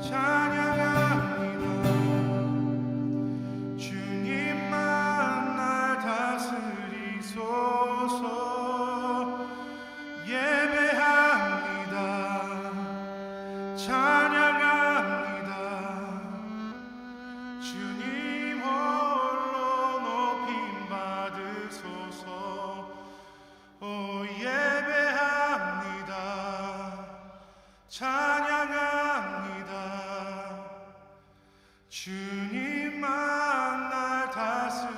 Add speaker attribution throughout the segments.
Speaker 1: 찬양합니다. 주님만 날 다스리소서. 예배합니다. 찬양합니다. 주님 홀로 높임 받으소서. 예배합니다. 찬양합니다. 주님만 날 다스리소서.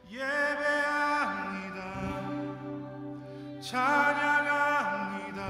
Speaker 1: 예배합니다. 찬양합니다.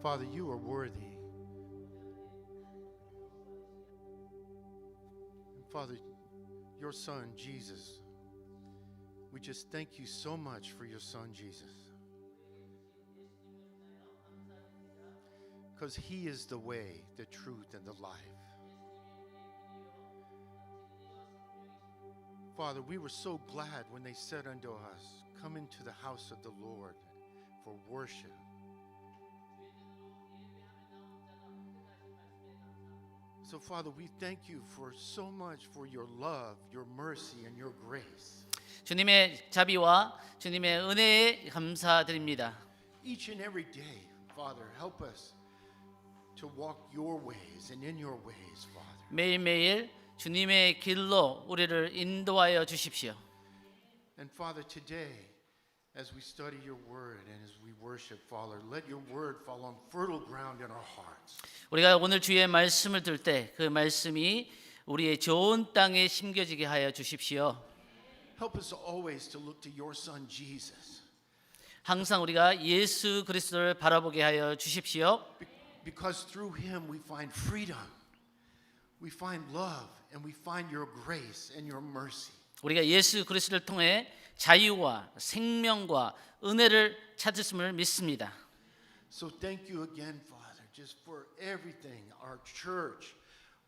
Speaker 1: Father, you are worthy. And Father, your Son, Jesus, we just thank you so much for your Son, Jesus. Because he is the way, the truth, and the life. Father, we were so glad when they said unto us, come into the house of the Lord for worship. So, Father, we thank you for so much for your love, your mercy, and your grace.
Speaker 2: 주님의 자비와 주님의 은혜에 감사드립니다.
Speaker 1: Each and every day, Father, help us to walk your ways and in your ways, Father.
Speaker 2: 매일매일 주님의 길로 우리를 인도하여 주십시오.
Speaker 1: And Father, today, as we study your word and as we worship, Father, let your word fall on fertile ground in our hearts.
Speaker 2: 우리가 오늘 주의 말씀을 들 때 그 말씀이 우리의 좋은 땅에 심겨지게 하여 주십시오.
Speaker 1: Help us always to look to your Son, Jesus.
Speaker 2: 항상 우리가 예수 그리스도를 바라보게 하여 주십시오.
Speaker 1: Because through him we find freedom, we find love, and we find your grace and your mercy.
Speaker 2: 우리가 예수 그리스도를 통해 자유와 생명과 은혜를 찾았음을 믿습니다.
Speaker 1: So thank you again, Father, just for everything, our church,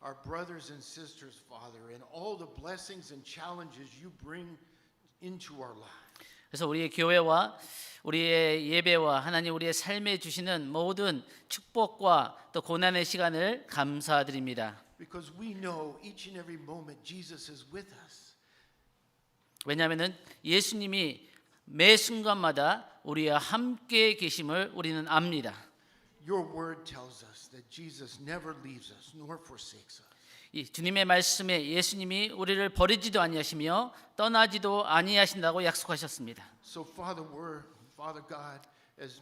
Speaker 1: our brothers and sisters, Father, and all the blessings and challenges you bring into our lives.
Speaker 2: 그래서 우리의 교회와 우리의 예배와 하나님 우리의 삶에 주시는 모든 축복과 또 고난의 시간을 감사드립니다.
Speaker 1: Because we know each and every moment Jesus is with us.
Speaker 2: 왜냐하면 예수님이 매 순간마다 우리와 함께 계심을 우리는 압니다.
Speaker 1: Your word tells us that Jesus never leaves us nor forsakes us.
Speaker 2: 이 주님의 말씀에 예수님이 우리를 버리지도 아니하시며 떠나지도 아니하신다고 약속하셨습니다.
Speaker 1: So Father God, as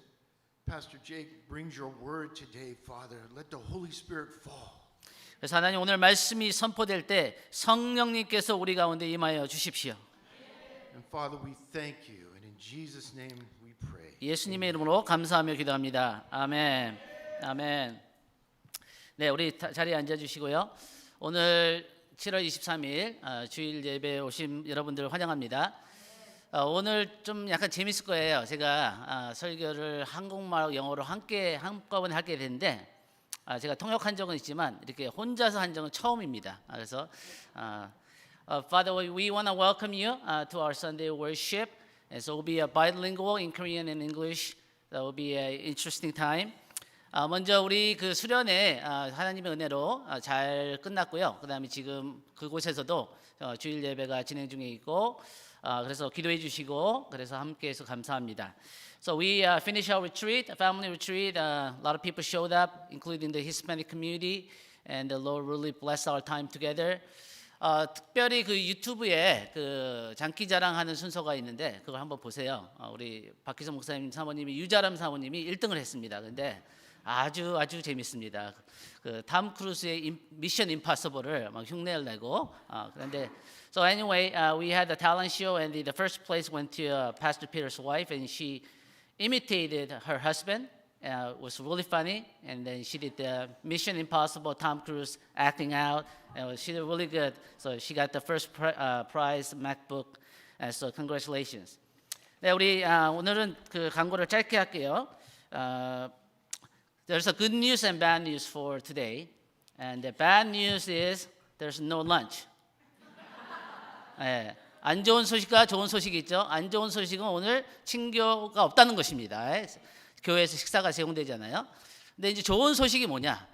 Speaker 1: Pastor Jake brings your word today, Father, let the Holy Spirit fall.
Speaker 2: 그래서 하나님 오늘 말씀이 선포될 때 성령님께서 우리 가운데 임하여 주십시오.
Speaker 1: And Father, we thank you, and in Jesus' name we pray.
Speaker 2: 예수님의 이름으로 감사하며 기도합니다. 아멘. 아멘. 네, 우리 자리에 앉아 주시고요. 오늘 7월 23일 주일 예배에 오신 여러분들 환영합니다. 오늘 좀 약간 재밌을 거예요. 제가 설교를 한국말하고 영어로 함께 한꺼번에 하게 됐는데 제가 통역한 적은 있지만 이렇게 혼자서 한 적은 처음입니다. 그래서 Father, we want to welcome you to our Sunday worship. And so it will be a bilingual in Korean and English. That will be an interesting time. 먼저 우리 그 수련회 하나님의 은혜로 잘 끝났고요. 그다음에 지금 그곳에서도 주일 예배가 진행 중에 있고 그래서 기도해 주시고 그래서 함께해서 감사합니다. So we finished our retreat, a family retreat. A lot of people showed up, including the Hispanic community, and the Lord really blessed our time together. 특별히 그 유튜브에 그 장기자랑하는 순서가 있는데 그걸 한번 보세요. 우리 박희성 목사님 사모님이 유자람 사모님이 1등을 했습니다. 근데 아주 재밌습니다. 그 탐 크루즈의 미션 임파서블을 막 흉내를 내고 그런데 so anyway, we had the talent show and the first place went to Pastor Peter's wife and she imitated her husband. It was really funny, and then she did the Mission Impossible Tom Cruise acting out, and she did really good. So she got the first prize MacBook. So congratulations. 네, 우리 오늘은 그 광고를 짧게 할게요. There's a good news and bad news for today, and the bad news is there's no lunch. 네, 안 좋은 소식과 좋은 소식이 있죠. 안 좋은 소식은 오늘 친교가 없다는 것입니다. 교회에서 식사가 제공되잖아요. 근데 이제 좋은 소식이 뭐냐?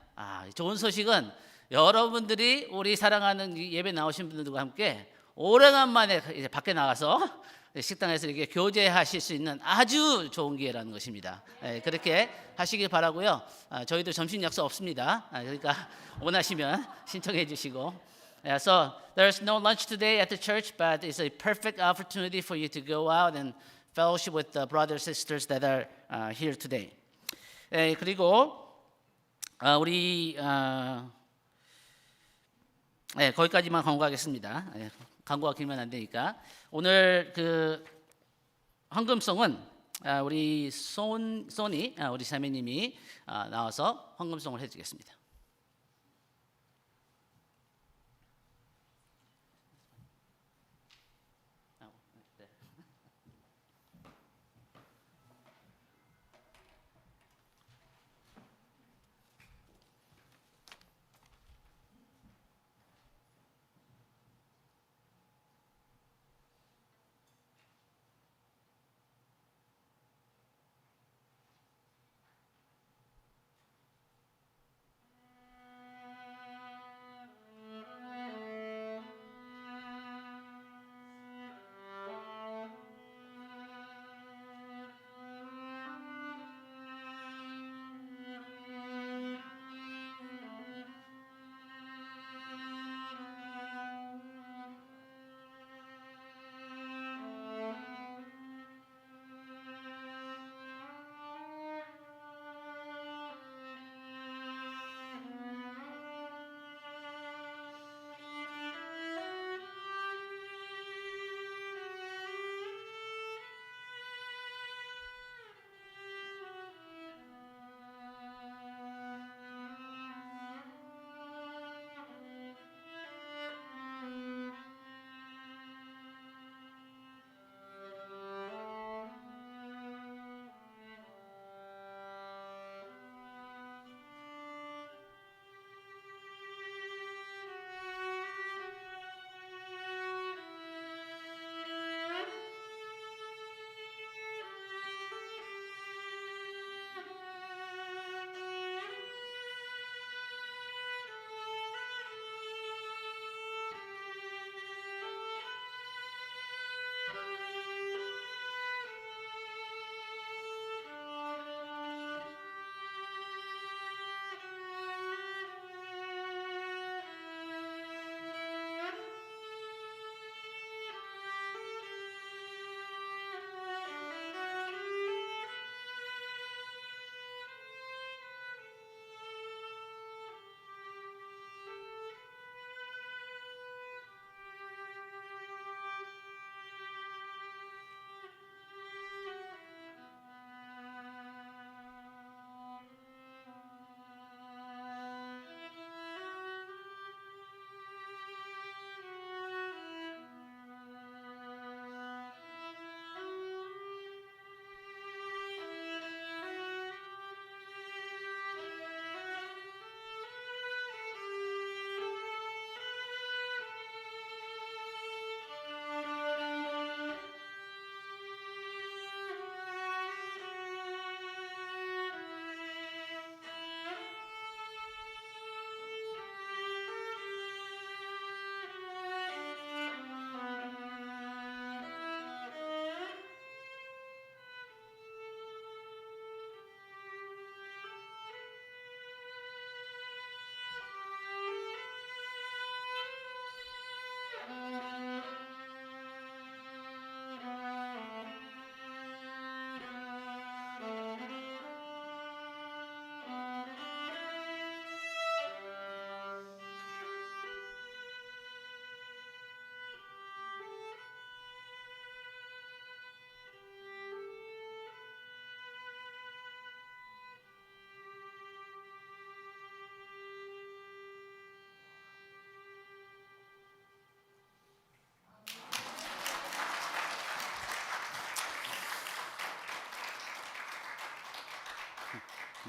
Speaker 2: 좋은 소식은 여러분들이 우리 사랑하는 예배 나오신 분들과 함께 오래간만에 이제 밖에 나가서 식당에서 이렇게 교제하실 수 있는 아주 좋은 기회라는 것입니다. 그렇게 하시길 바라고요. 저희도 점심 약속 없습니다. 그러니까 원하시면 신청해 주시고. So there's no lunch today at the church, but it's a perfect opportunity for you to go out and fellowship with the brothers and sisters that are here today. 그리고 우리 거기까지만 광고하겠습니다. 광고가 길면 안 되니까 오늘 그 헌금송은 우리 소니 우리 자매님이 나와서 헌금송을 해주겠습니다.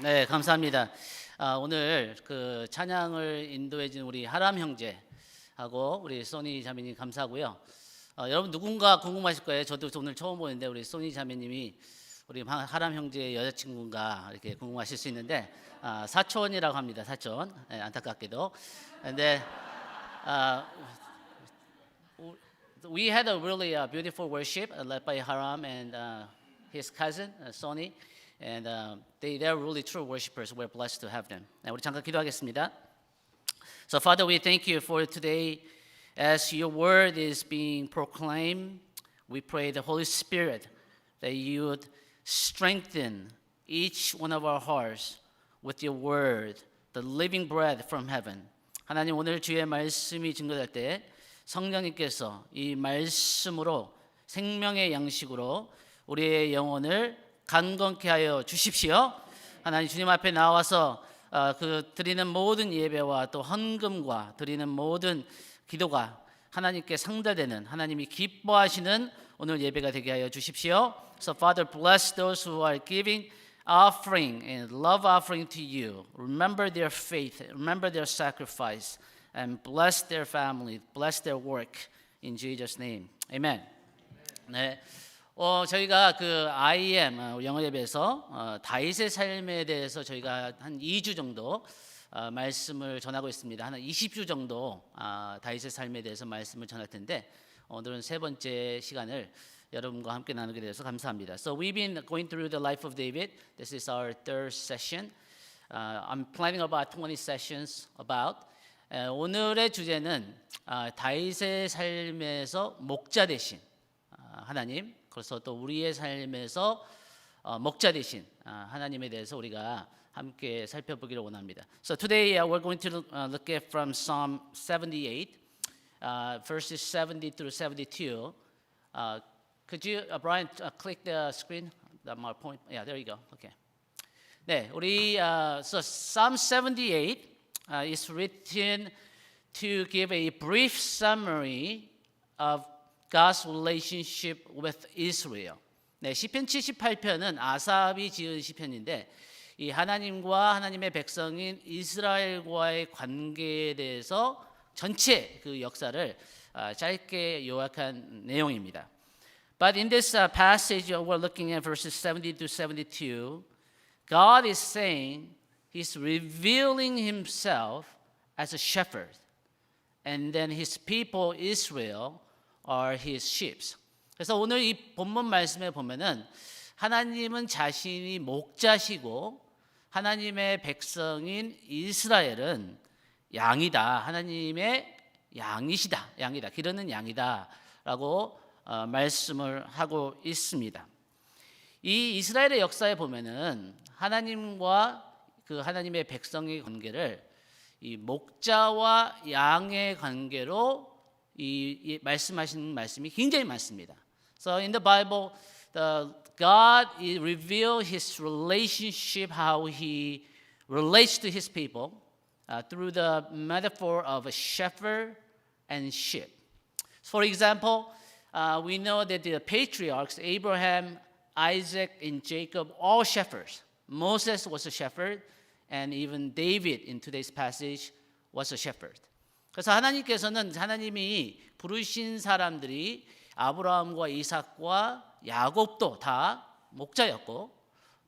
Speaker 2: 네, 감사합니다. 오늘 그 찬양을 인도해 준 우리 하람 형제하고 우리 소니 자매님 감사하고요. 여러분 누군가 궁금하실 거예요. 저도 오늘 처음 보는데 우리 소니 자매님이 우리 하람 형제의 여자친구인가 이렇게 궁금하실 수 있는데 사촌이라고 합니다. 사촌. 네, 안타깝게도. 근데 we had a really beautiful worship led by Haram and his cousin Sonny, and they're really true worshipers. We're blessed to have them. 네, 우리 잠깐 기도하겠습니다. So Father, we thank you for today, as your word is being proclaimed. We pray the Holy Spirit that you would strengthen each one of our hearts with your word, the living bread from heaven. 하나님 오늘 주의 말씀이 증거될 때 성령님께서 이 말씀으로 생명의 양식으로 우리의 영혼을 강건케 하여 주십시오. 하나님 주님 앞에 나와서 그 드리는 모든 예배와 또 헌금과 드리는 모든 기도가 하나님께 상달되는 하나님이 기뻐하시는 오늘 예배가 되게 하여 주십시오. So Father, bless those who are giving offering and love offering to you. Remember their faith, remember their sacrifice. And bless their family, bless their work in Jesus' name. Amen. 네, 저희가 그 IM 영어 예배에서 다윗의 삶에 대해서 저희가 한 2주 정도 말씀을 전하고 있습니다. 한 20주 정도 다윗의 삶에 대해서 말씀을 전할 텐데 오늘은 세 번째 시간을 여러분과 함께 나누게 되어서 감사합니다. So we've been going through the life of David. This is our third session. I'm planning about 20 sessions about. 오늘의 주제는 다윗의 삶에서 목자 되신 하나님, 그래서 또 우리의 삶에서 목자 되신 하나님에 대해서 우리가 함께 살펴보기를 원합니다. So today we're going to look at from Psalm 78, verses 70 through 72. Could you, Brian, click the screen? That my point. Yeah, there you go. Okay. 네, 우리 so Psalm 78. Is written to give a brief summary of God's relationship with Israel. 네, 시편 78편은 아삽이 지은 시편인데 이 하나님과 하나님의 백성인 이스라엘과의 관계에 대해서 전체 그 역사를 짧게 요약한 내용입니다. But in this passage we're looking at verses 70 to 72, God is saying He's revealing himself as a shepherd, and then his people Israel are his sheep. 그래서 오늘 이 본문 말씀에 보면은 하나님은 자신이 목자시고 하나님의 백성인 이스라엘은 양이다. 하나님의 양이시다. 양이다. 기르는 양이다라고 말씀을 하고 있습니다. 이 이스라엘의 역사에 보면은 하나님과 그 하나님의 백성의 관계를 이 목자와 양의 관계로 이 말씀하시는 말씀이 굉장히 많습니다. So in the Bible, God revealed His relationship, how He relates to His people through the metaphor of a shepherd and sheep. For example, we know that the patriarchs Abraham, Isaac, and Jacob, all shepherds. Moses was a shepherd. And even David in today's passage was a shepherd. 그래서 하나님께서는 하나님이 부르신 사람들이 아브라함과 이삭과 야곱도 다 목자였고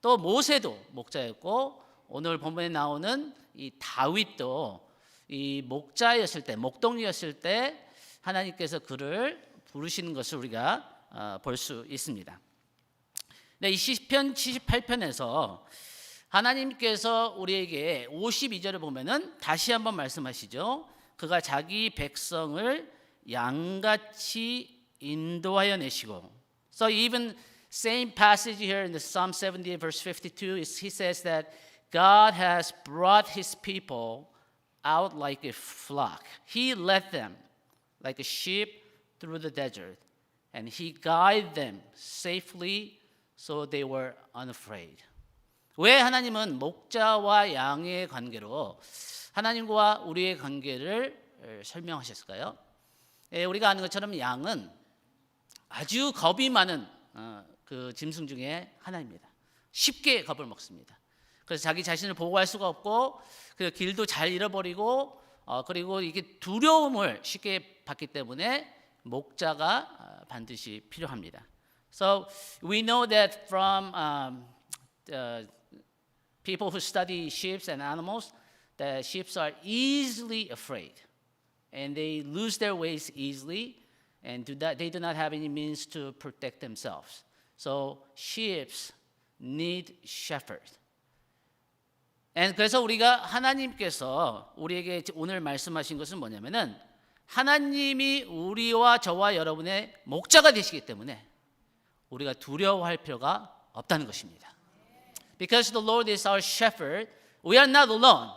Speaker 2: 또 모세도 목자였고 오늘 본문에 나오는 이 다윗도 이 목자였을 때 목동이었을 때 하나님께서 그를 부르시는 것을 우리가 볼 수 있습니다. 네, 이 시편 78편에서 하나님께서 우리에게 52절을 보면은 다시 한번 말씀하시죠. 그가 자기 백성을 양같이 인도하여 내시고. So even same passage here in the Psalm 78 verse 52 he says that God has brought his people out like a flock. He led them like a sheep through the desert and he guided them safely so they were unafraid. 왜 하나님은 목자와 양의 관계로 하나님과 우리의 관계를 설명하셨을까요? 우리가 아는 것처럼 양은 아주 겁이 많은 그 짐승 중에 하나입니다. 쉽게 겁을 먹습니다. 그래서 자기 자신을 보호할 수가 없고 그 길도 잘 잃어버리고 그리고 이게 두려움을 쉽게 받기 때문에 목자가 반드시 필요합니다. So we know that from people who study sheep and animals, that sheep are easily afraid, and they lose their ways easily, and they do not have any means to protect themselves. So sheep need shepherd. And 그래서 우리가 하나님께서 우리에게 오늘 말씀하신 것은 뭐냐면은 하나님이 우리와 저와 여러분의 목자가 되시기 때문에 우리가 두려워할 필요가 없다는 것입니다. Because the Lord is our shepherd, we are not alone.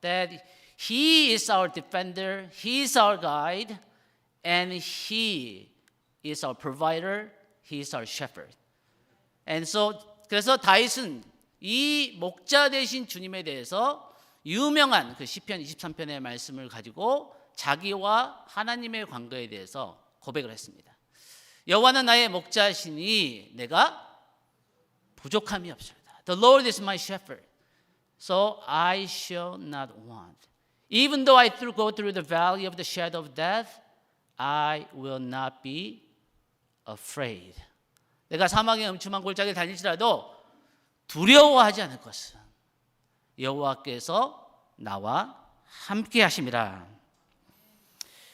Speaker 2: That He is our defender, He is our guide, and He is our provider, He is our shepherd. And so 그래서 다윗은 이 목자 되신 주님에 대해서 유명한 그 시편 23편의 말씀을 가지고 자기와 하나님의 관계에 대해서 고백을 했습니다. 여호와는 나의 목자시니 내가 부족함이 없습니다. The Lord is my shepherd, so I shall not want. Even though I go through the valley of the shadow of death, I will not be afraid. 내가 사망의 음침한 골짜기를 다닐지라도 두려워하지 않을 것은 여호와께서 나와 함께 하심이라.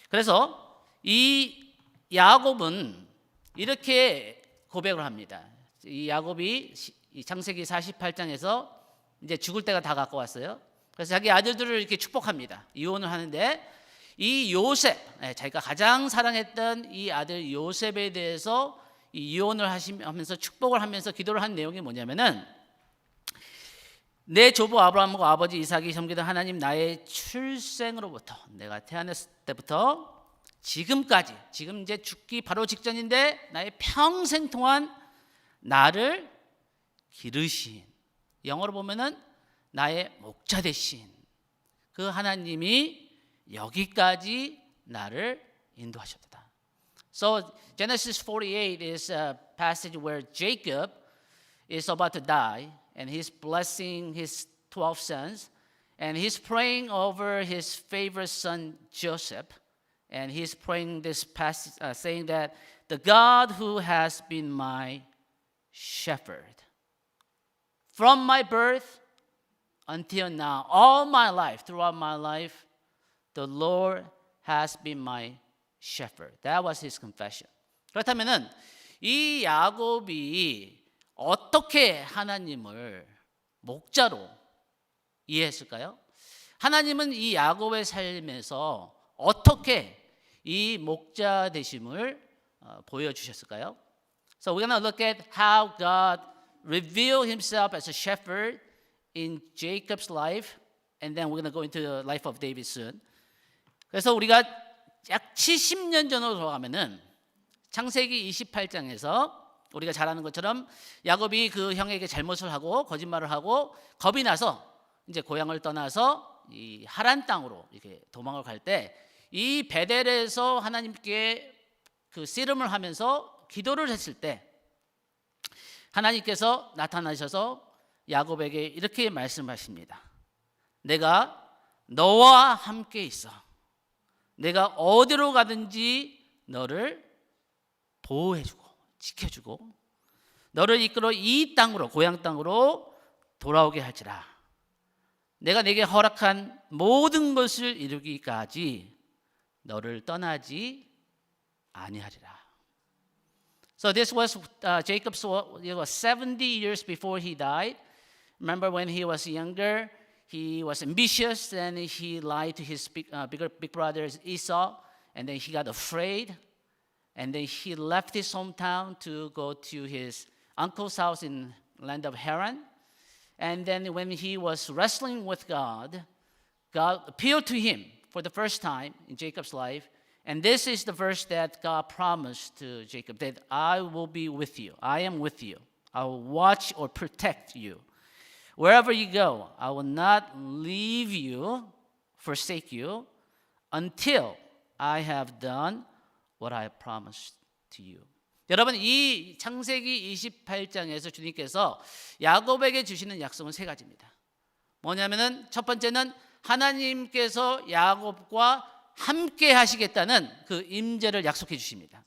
Speaker 2: 그래서 이 야곱은 이렇게 고백을 합니다. 이 야곱이 이 창세기 48장에서 이제 죽을 때가 다 가까웠어요. 그래서 자기 아들들을 이렇게 축복합니다. 이혼을 하는데 이 요셉, 자기가 가장 사랑했던 이 아들 요셉에 대해서 이 이혼을 하면서 축복을 하면서 기도를 한 내용이 뭐냐면은 내 조부 아브라함과 아버지 이삭이 섬기던 하나님 나의 출생으로부터 내가 태어났을 때부터 지금까지, 지금 이제 죽기 바로 직전인데 나의 평생 동안 나를 기르신, 영어로 보면은 나의 목자 되신 그 하나님이 여기까지 나를 인도하셨다. So Genesis 48 is a passage where Jacob is about to die and he's blessing his 12 sons and he's praying over his favorite son Joseph and he's praying this passage saying that the God who has been my shepherd from my birth until now, all my life, throughout my life, the Lord has been my shepherd. That was his confession. 그렇다면은 이 야곱이 어떻게 하나님을 목자로 이해했을까요? 하나님은 이 야곱의 삶에서 어떻게 이 목자 되심을 보여주셨을까요? So we're going to look at how God revealed himself as a shepherd in Jacob's life, and then we're going to go into the life of David soon. 그래서 우리가 약 70년 전으로 돌아가면은 창세기 28장에서 우리가 잘 아는 것처럼 야곱이 그 형에게 잘못을 하고 거짓말을 하고 겁이 나서 이제 고향을 떠나서 이 하란 땅으로 이렇게 도망을 갈 때 이 베델에서 하나님께 그 씨름을 하면서 기도를 했을 때 하나님께서 나타나셔서 야곱에게 이렇게 말씀하십니다. 내가 너와 함께 있어. 내가 어디로 가든지 너를 보호해주고 지켜주고 너를 이끌어 이 땅으로 고향 땅으로 돌아오게 할지라. 내가 내게 허락한 모든 것을 이루기까지 너를 떠나지 아니하리라. So this was Jacob's 70 years before he died. Remember when he was younger, he was ambitious and he lied to his big brother Esau, and then he got afraid, and then he left his hometown to go to his uncle's house in land of Haran. And then when he was wrestling with God, God appealed to him for the first time in Jacob's life. And this is the verse that God promised to Jacob, that I will be with you. I am with you. I will watch or protect you. Wherever you go, I will not leave you, forsake you, until I have done what I have promised to you. 여러분, 이 창세기 28장에서 주님께서 야곱에게 주시는 약속은 세 가지입니다. 뭐냐면은 첫 번째는 하나님께서 야곱과 함께 하시겠다는 그 임재를 약속해 주십니다.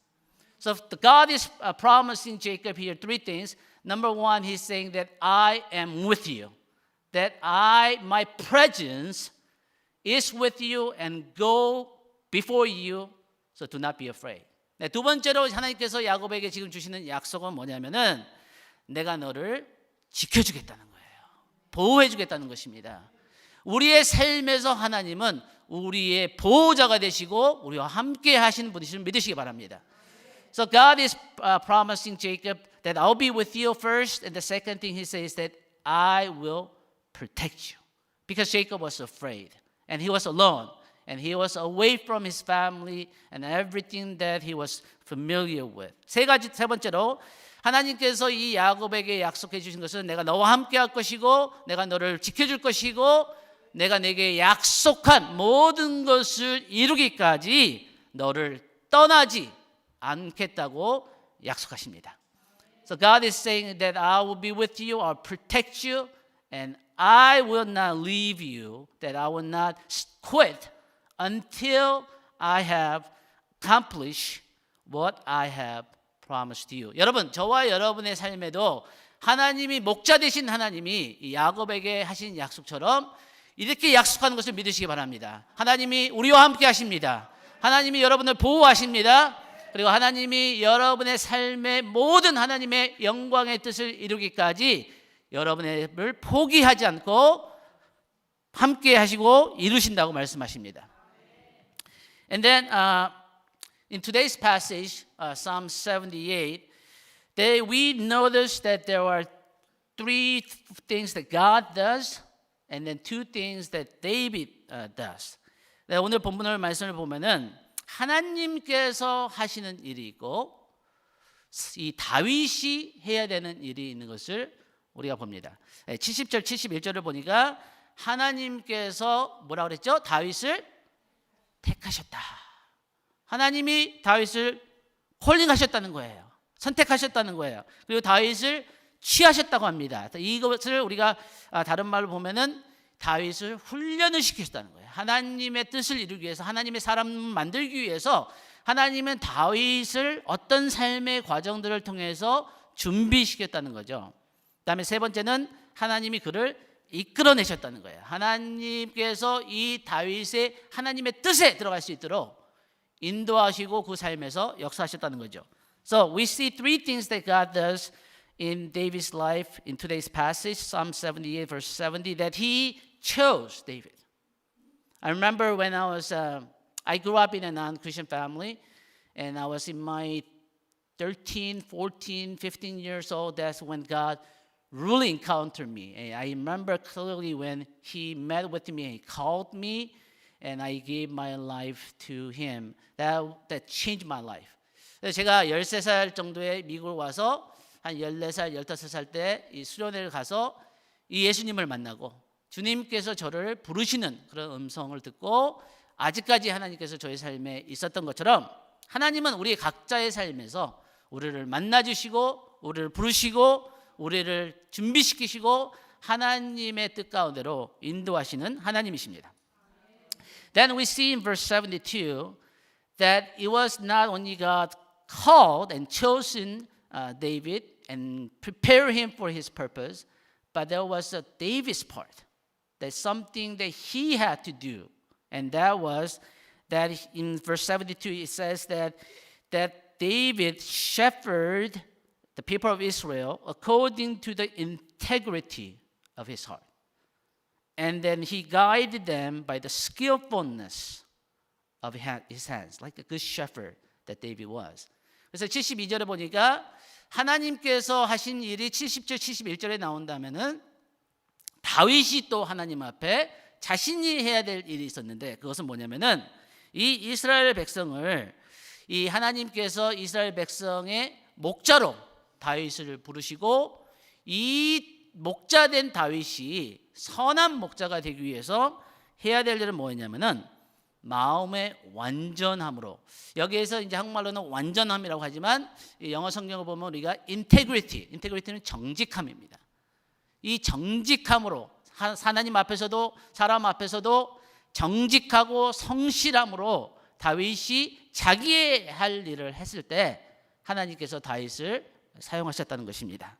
Speaker 2: So God is promising Jacob here three things. Number one, he's saying that I am with you. That my presence is with you and go before you. So do not be afraid. 네, 두 번째로 하나님께서 야곱에게 지금 주시는 약속은 뭐냐면은 내가 너를 지켜주겠다는 거예요. 보호해주겠다는 것입니다. 우리의 삶에서 하나님은 우리의 보호자가 되시고 우리와 함께 하시는 분이심을 믿으시기 바랍니다. So God is promising Jacob that I'll be with you first, and the second thing He says that I will protect you, because Jacob was afraid and he was alone and he was away from his family and everything that he was familiar with. 세 번째로 하나님께서 이 야곱에게 약속해 주신 것은 내가 너와 함께 할 것이고 내가 너를 지켜줄 것이고 내가 내게 약속한 모든 것을 이루기까지 너를 떠나지 않겠다고 약속하십니다. So God is saying that I will be with you, I'll protect you, and I will not leave you, that I will not quit until I have accomplished what I have promised you. 여러분, 저와 여러분의 삶에도 하나님이 목자 되신 하나님이 이 야곱에게 하신 약속처럼 이렇게 약속하는 것을 믿으시기 바랍니다. 하나님이 우리와 함께 하십니다. 하나님이 여러분을 보호하십니다. 그리고 하나님이 여러분의 삶의 모든 하나님의 영광의 뜻을 이루기까지 여러분을 포기하지 않고 함께 하시고 이루신다고 말씀하십니다. And then in today's passage, Psalm 78, we notice that there are three things that God does and then two things that David does. 네, 오늘 본문을 말씀을 보면은 하나님께서 하시는 일이 있고 이 다윗이 해야 되는 일이 있는 것을 우리가 봅니다. 70절 71절을 보니까 하나님께서 뭐라고 그랬죠? 다윗을 택하셨다. 하나님이 다윗을 콜링하셨다는 거예요. 선택하셨다는 거예요. 그리고 다윗을 취하셨다고 합니다. 이것을 우리가 다른 말로 보면은 다윗을 훈련을 시키셨다는 거예요. 하나님의 뜻을 이루기 위해서, 하나님의 사람 만들기 위해서 하나님은 다윗을 어떤 삶의 과정들을 통해서 준비시켰다는 거죠. 그다음에 세 번째는 하나님이 그를 이끌어내셨다는 거예요. 하나님께서 이 다윗의 하나님의 뜻에 들어갈 수 있도록 인도하시고 그 삶에서 역사하셨다는 거죠. So we see three things that God does in David's life in today's passage, Psalm 78 verse 70, that he chose David. I remember when I grew up in a non-Christian family and I was in my 13, 14, 15 years old. That's when God really encountered me. And I remember clearly when he met with me, he called me and I gave my life to him. That changed my life. 제가 13살 정도에 미국을 와서 한 14살, 15살 때 이 수련회를 가서 이 예수님을 만나고 주님께서 저를 부르시는 그런 음성을 듣고 아직까지 하나님께서 저의 삶에 있었던 것처럼 하나님은 우리 각자의 삶에서 우리를 만나주시고 우리를 부르시고 우리를 준비시키시고 하나님의 뜻 가운데로 인도하시는 하나님이십니다. Then we see in verse 72 that it was not only God called and chosen David and prepared him for his purpose, but there was a David's part. That's something that he had to do. And that was that in verse 72 it says that David shepherded the people of Israel according to the integrity of his heart. And then he guided them by the skillfulness of his hands, like the good shepherd that David was. 그래서 72절에 보니까 하나님께서 하신 일이 70절, 71절에 나온다면은 다윗이 또 하나님 앞에 자신이 해야 될 일이 있었는데 그것은 뭐냐면은 이 이스라엘 백성을 이 하나님께서 이스라엘 백성의 목자로 다윗을 부르시고 이 목자된 다윗이 선한 목자가 되기 위해서 해야 될 일은 뭐였냐면은 마음의 완전함으로, 여기에서 이제 한국말로는 완전함이라고 하지만 영어 성경을 보면 우리가 인테그리티는 정직함입니다. 이 정직함으로 하나님 앞에서도 사람 앞에서도 정직하고 성실함으로 다윗이 자기의 할 일을 했을 때 하나님께서 다윗을 사용하셨다는 것입니다.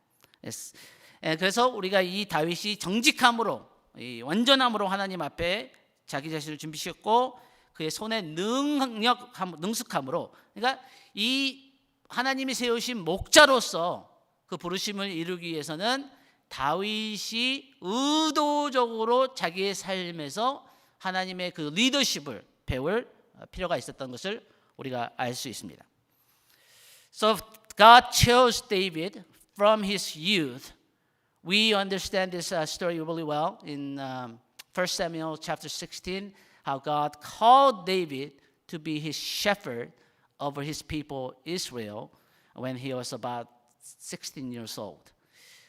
Speaker 2: 그래서 우리가 이 다윗이 정직함으로, 이 완전함으로 하나님 앞에 자기 자신을 준비시켰고 그의 손에 능숙함으로, 그러니까 이 하나님이 세우신 목자로서 그 부르심을 이루기 위해서는 다윗이 의도적으로 자기의 삶에서 하나님의 그 리더십을 배울 필요가 있었던 것을 우리가 알 수 있습니다. So God chose David from his youth. We understand this story really well in 1 Samuel chapter 16, how God called David to be his shepherd over his people Israel when he was about 16 years old.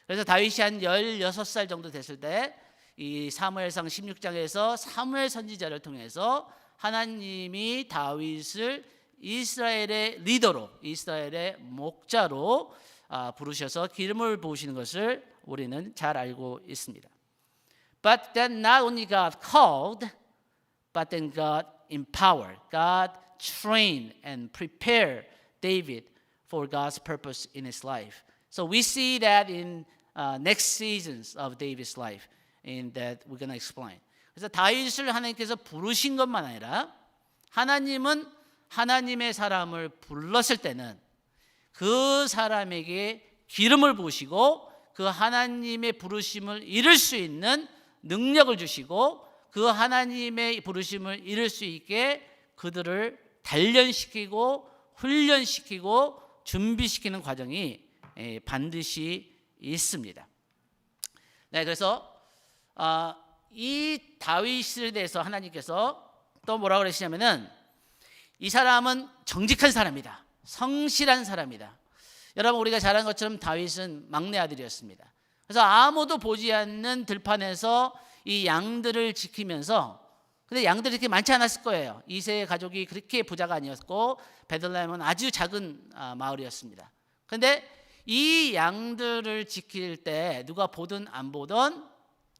Speaker 2: 그래서 다윗이 한 16살 정도 됐을 때 이 사무엘상 16장에서 사무엘 선지자를 통해서 하나님이 다윗을 이스라엘의 리더로, 이스라엘의 목자로 부르셔서 기름을 부으시는 것을 우리는 잘 알고 있습니다. But then not only God called, but then God empowered. God trained and prepared David for God's purpose in his life. So we see that in next seasons of David's life, in that we're going to explain. 그래서 다윗을 하나님께서 부르신 것만 아니라 하나님은 하나님의 사람을 불렀을 때는 그 사람에게 기름을 부으시고 그 하나님의 부르심을 이룰 수 있는 능력을 주시고 그 하나님의 부르심을 이룰 수 있게 그들을 단련시키고 훈련시키고 준비시키는 과정이 반드시 있습니다. 네, 그래서 이 다윗에 대해서 하나님께서 또 뭐라고 그러시냐면은 이 사람은 정직한 사람이다. 성실한 사람이다. 여러분 우리가 잘 아는 것처럼 다윗은 막내 아들이었습니다. 그래서 아무도 보지 않는 들판에서 이 양들을 지키면서, 근데 양들이 그렇게 많지 않았을 거예요. 이세의 가족이 그렇게 부자가 아니었고 베들레헴은 아주 작은 마을이었습니다. 그런데 이 양들을 지킬 때 누가 보든 안 보든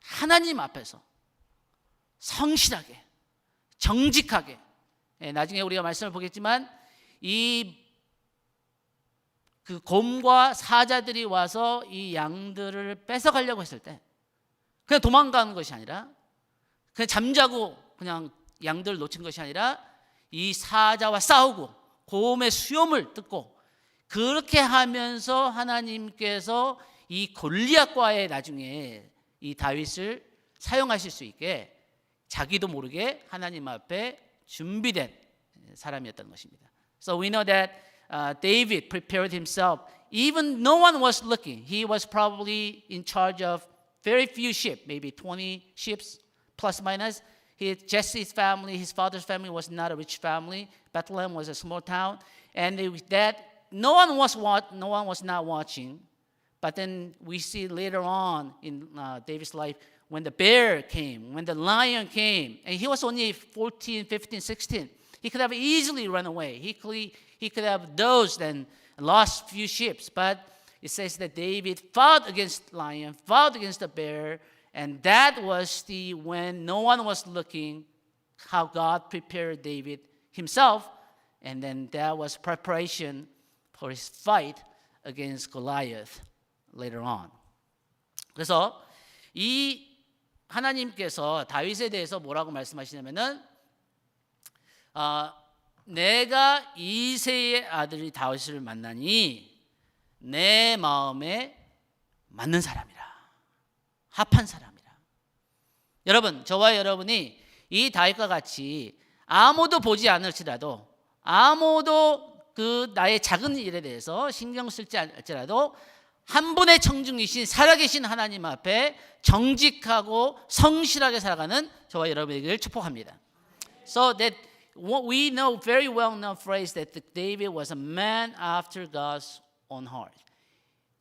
Speaker 2: 하나님 앞에서 성실하게 정직하게, 나중에 우리가 말씀을 보겠지만 이 그 곰과 사자들이 와서 이 양들을 뺏어가려고 했을 때 그냥 도망가는 것이 아니라, 그냥 잠자고 그냥 양들을 놓친 것이 아니라 이 사자와 싸우고 곰의 수염을 뜯고 그렇게 하면서 하나님께서 이 골리앗과의 나중에 이 다윗을 사용하실 수 있게 자기도 모르게 하나님 앞에 준비된 사람이었던 것입니다. So we know that David prepared himself even no one was looking. He was probably in charge of very few sheep, maybe 20 sheep plus minus. Jesse's family, his father's family was not a rich family. Bethlehem was a small town, and that no one was not watching. But then we see later on in David's life when the bear came, when the lion came, and he was only 14, 15, 16. He could have easily run away. He could have dozed and lost few sheep. But it says that David fought against the lion, fought against the bear, and that was when no one was looking, how God prepared David himself, and then that was preparation for his fight against Goliath later on. 그래서 이 하나님께서 다윗에 대해서 뭐라고 말씀하시냐면은 내가 이새의 아들이 다윗을 만나니 내 마음에 맞는 사람이라, 합한 사람이라. 여러분, 저와 여러분이 이 다윗과 같이 아무도 보지 않을지라도, 아무도 그 나의 작은 일에 대해서 신경 쓸지 않을지라도 한 분의 청중이신 살아계신 하나님 앞에 정직하고 성실하게 살아가는 저와 여러분에게 축복합니다. So that we know very well known phrase that David was a man after God's own heart.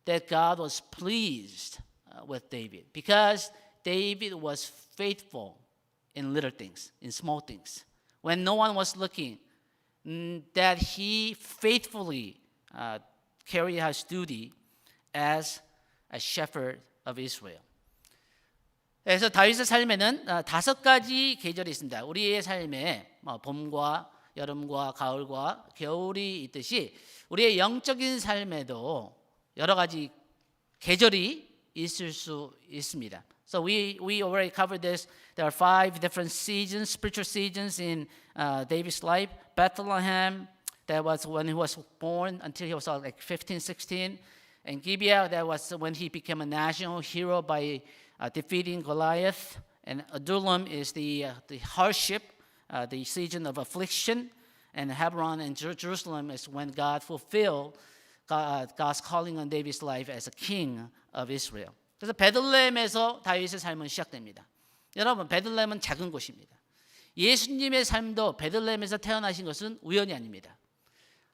Speaker 2: That God was pleased with David because David was faithful in little things, in small things. When no one was looking, that he faithfully carried his duty as a shepherd of Israel. 그래서 다윗의 삶에는 5가지 계절이 있습니다. 우리의 삶에 봄과 여름과 가을과 겨울이 있듯이 우리의 영적인 삶에도 여러 가지 계절이 있을 수 있습니다. So we already covered this. There are 5 different seasons, spiritual seasons in David's life. Bethlehem, that was when he was born until he was like 15, 16. And Gibeah, that was when he became a national hero by defeating Goliath. And Adullam is the hardship, the season of affliction. And Hebron and Jerusalem is when God fulfilled God's calling on David's life as a king of Israel. 그래서 베들레헴에서 다윗의 삶은 시작됩니다. 여러분, 베들레헴은 작은 곳입니다. 예수님의 삶도 베들레헴에서 태어나신 것은 우연이 아닙니다.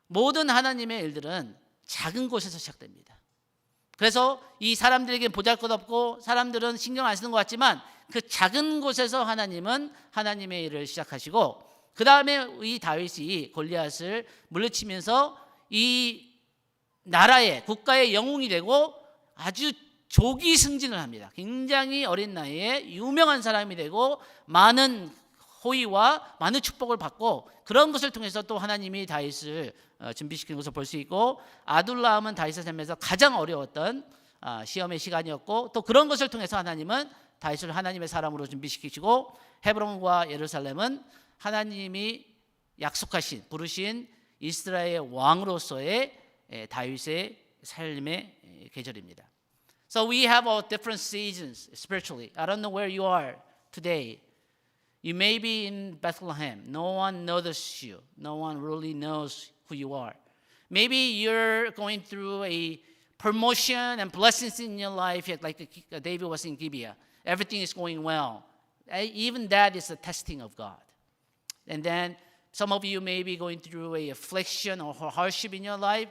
Speaker 2: 모든 하나님의 일들은 작은 곳에서 시작됩니다. 그래서 이 사람들에게 보잘것없고 사람들은 신경 안 쓰는 것 같지만 그 작은 곳에서 하나님은 하나님의 일을 시작하시고 그 다음에 이 다윗이 골리앗을 물리치면서 이 나라의 국가의 영웅이 되고 아주 조기 승진을 합니다. 굉장히 어린 나이에 유명한 사람이 되고 많은 호의와 많은 축복을 받고 그런 것을 통해서 또 하나님이 다윗을 준비시키는 것을 볼 수 있고 아둘람은 다윗의 삶에서 가장 어려웠던 시험의 시간이었고 또 그런 것을 통해서 하나님은 다윗을 하나님의 사람으로 준비시키시고 헤브론과 예루살렘은 하나님이 약속하신 부르신 이스라엘의 왕으로서의 다윗의 삶의 계절입니다. So we have all different seasons spiritually. I don't know where you are today. You may be in Bethlehem. No one notices you. No one really knows who you are. Maybe you're going through a promotion and blessings in your life like David was in Gibeah. Everything is going well. Even that is a testing of God. And then some of you may be going through a affliction or hardship in your life.